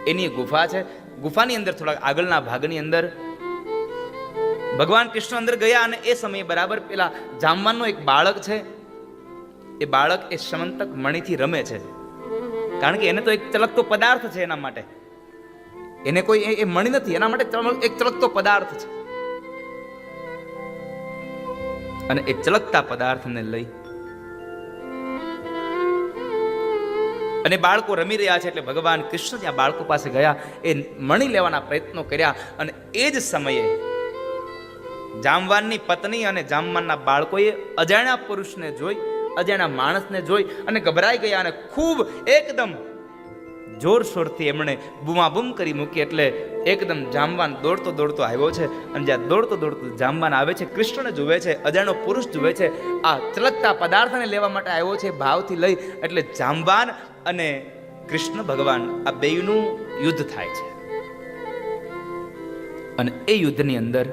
એની ગુફા છે. ગુફાની અંદર થોડા આગળના ભાગની અંદર ભગવાન કૃષ્ણ અંદર ગયા અને એ સમયે બરાબર પેલા જામવાનનો એક બાળક છે, એ બાળક એ સમંતક મણીથી રમે છે. કારણ કે એને તો એક ચલકતો પદાર્થ છે, એના માટે એને કોઈ એ મણી નથી, એના માટે એક ચલકતો પદાર્થ છે. અને એ ચલકતા પદાર્થને લઈ અને બાળકો રમી રહ્યા છે. એટલે ભગવાન કૃષ્ણ ત્યાં બાળકો પાસે ગયા, એ મણી લેવાના પ્રયત્નો કર્યા. અને એ જ સમયે જામવાનની પત્ની અને જામવાનના બાળકોએ અજાણ્યા પુરુષને જોઈ, અજાણ્યા માણસને જોઈ અને ગભરાઈ ગયા અને ખૂબ એકદમ જોરશોરથી એમણે બૂમાબૂમ કરી મૂકી. એટલે એકદમ જામવાન દોડતો દોડતો આવ્યો છે. અને જ્યાં દોડતો દોડતો જામવાન આવે છે, કૃષ્ણને જુએ છે, અજાણ્યો પુરુષ જુએ છે, આ ચલકતા પદાર્થને લેવા માટે આવ્યો છે ભાવથી લઈ. એટલે જામવાન અને કૃષ્ણ ભગવાન આ બેયનું યુદ્ધ થાય છે. અને એ યુદ્ધની અંદર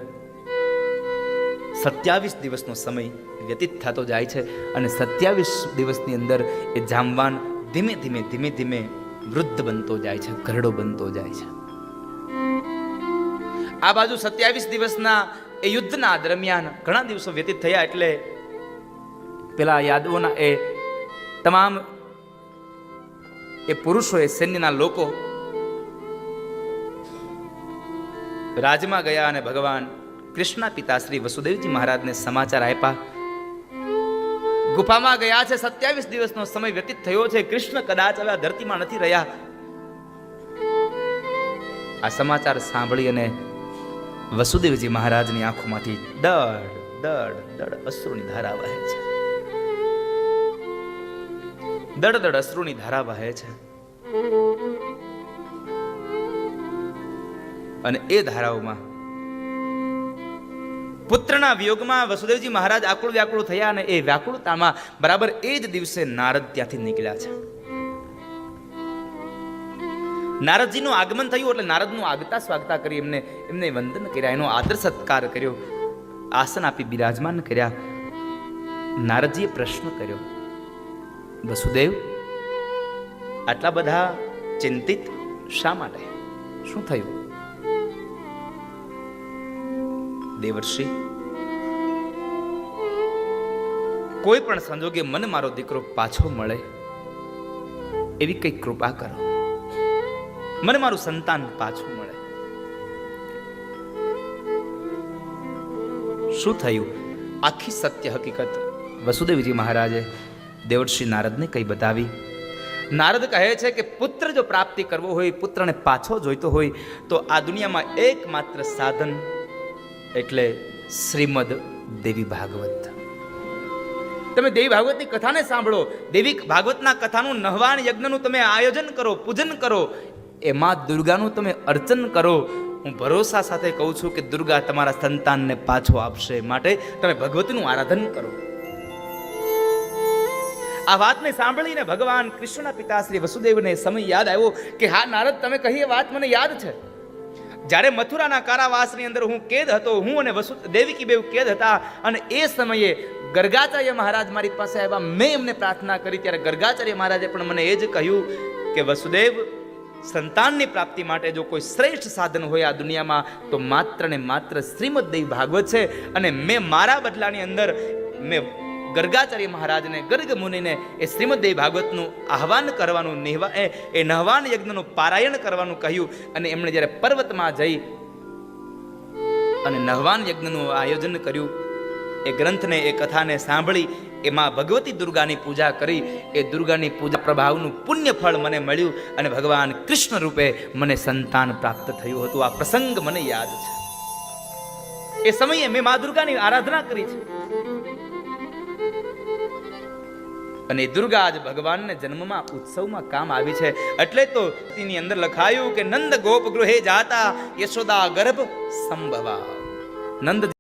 27 દિવસનો સમય વ્યતીત થતો જાય છે. અને 27 દિવસની અંદર એ જામવાન ધીમે ધીમે ધીમે ધીમે વૃદ્ધ બનતો જાય છે, ઘરડો બનતો જાય છે. આ બાજુ 27 દિવસના એ યુદ્ધના દરમિયાન ઘણા દિવસો વ્યતીત થયા. એટલે પેલા યાદવોના એ તમામ એ પુરુષો, એ સૈન્યના લોકો રાજમાં ગયા અને ભગવાન કૃષ્ણના પિતા શ્રી વસુદેવજી મહારાજને સમાચાર આપ્યા. ગુફામાં ગયા છે, 27 દિવસનો સમય વ્યતીત થયો છે, કૃષ્ણ કદાચ હવે આ ધરતીમાં નથી રહ્યા. આ સમાચાર સાંભળી અને વસુદેવજી મહારાજની આંખોમાંથી દડ દડ દડ અશ્રુની ધારા વહે છે. દડ દડ અશ્રુની ધારા વહે છે. અને એ ધારાઓમાં પુત્રના વિયોગમાં વસુદેવજી મહારાજ આકુળ વ્યાકુળ થયા. અને એ વ્યાકુળતામાં બરાબર એ જ દિવસે નારદ ત્યાંથી નીકળ્યા છે. નારદજીનું આગમન થયું એટલે નારદનું આગતા સ્વાગતા કરી, એમને વંદન કર્યા, એનો આદર સત્કાર કર્યો, આસન આપી બિરાજમાન કર્યા. નારદજીએ પ્રશ્ન કર્યો, વસુદેવ આટલા બધા ચિંતિત શા માટે? શું થયું? દેવર્ષિ, કોઈ પણ સંજોગે મને મારો દીકરો પાછો મળે એવી કઈ કૃપા કરો, મને મારું સંતાન પાછું મળે. શું થયું? આખી સત્ય હકીકત વસુદેવજી મહારાજે દેવર્ષિ નારદને કઈ બતાવી. નારદ કહે છે કે પુત્ર જો પ્રાપ્તિ કરવો હોય, પુત્રને પાછો જોઈતો હોય તો આ દુનિયામાં એકમાત્ર સાધન એટલે શ્રીમદ દેવી ભાગવત. તમે દેવી ભાગવતની કથાને સાંભળો, દેવી ભાગવતના કથાનું નહવાન યજ્ઞનું તમે આયોજન કરો, પૂજન કરો, એ માં દુર્ગાનું તમે અર્ચન કરો. હું ભરોસા સાથે કહું છું કે દુર્ગા તમારા સંતાનને પાછો આપશે. માટે તમે ભગવતીનું આરાધન કરો. આ વાતને સાંભળીને ભગવાન કૃષ્ણના પિતા શ્રી વસુદેવને સમય યાદ આવ્યો કે હા નારદ, તમે કહી એ વાત મને યાદ છે. જ્યારે મથુરાના કારાવાસની અંદર હું કેદ હતો, હું અને દેવકી બેવ કેદ હતા, અને એ સમયે ગર્ગાચાર્ય મહારાજ મારી પાસે આવ્યા. મેં એમને પ્રાર્થના કરી ત્યારે ગર્ગાચાર્ય મહારાજે પણ મને એ જ કહ્યું કે વસુદેવ, સંતાનની પ્રાપ્તિ માટે જો કોઈ શ્રેષ્ઠ સાધન હોય આ દુનિયામાં તો માત્ર ને માત્ર શ્રીમદ દેવી ભાગવત છે. અને મેં મારા બદલાની અંદર મેં ગર્ગાચાર્ય મહારાજને, ગર્ગ મુનિને એ શ્રીમદ દેવી ભાગવતનું આહવાન કરવાનું, એ નહવાન યજ્ઞનું પારાયણ કરવાનું કહ્યું. અને એમણે જ્યારે પર્વતમાં જઈ અને નહવાન યજ્ઞનું આયોજન કર્યું, એ ગ્રંથને, એ કથાને સાંભળી, એમાં ભગવતી દુર્ગાની પૂજા કરી. એ દુર્ગાની પૂજા પ્રભાવનું પુણ્ય ફળ મને મળ્યું અને ભગવાન કૃષ્ણ રૂપે મને સંતાન પ્રાપ્ત થયું હતું. આ પ્રસંગ મને યાદ છે. એ સમયે મેં મા દુર્ગાની આરાધના કરી છે. અને દુર્ગા આજ ભગવાનને જન્મમાં, ઉત્સવમાં કામ આવી છે. એટલે તો તેની અંદર લખાયું કે નંદ ગોપ ગૃહે જાતા યશોદા ગર્ભ સંભવા. નંદ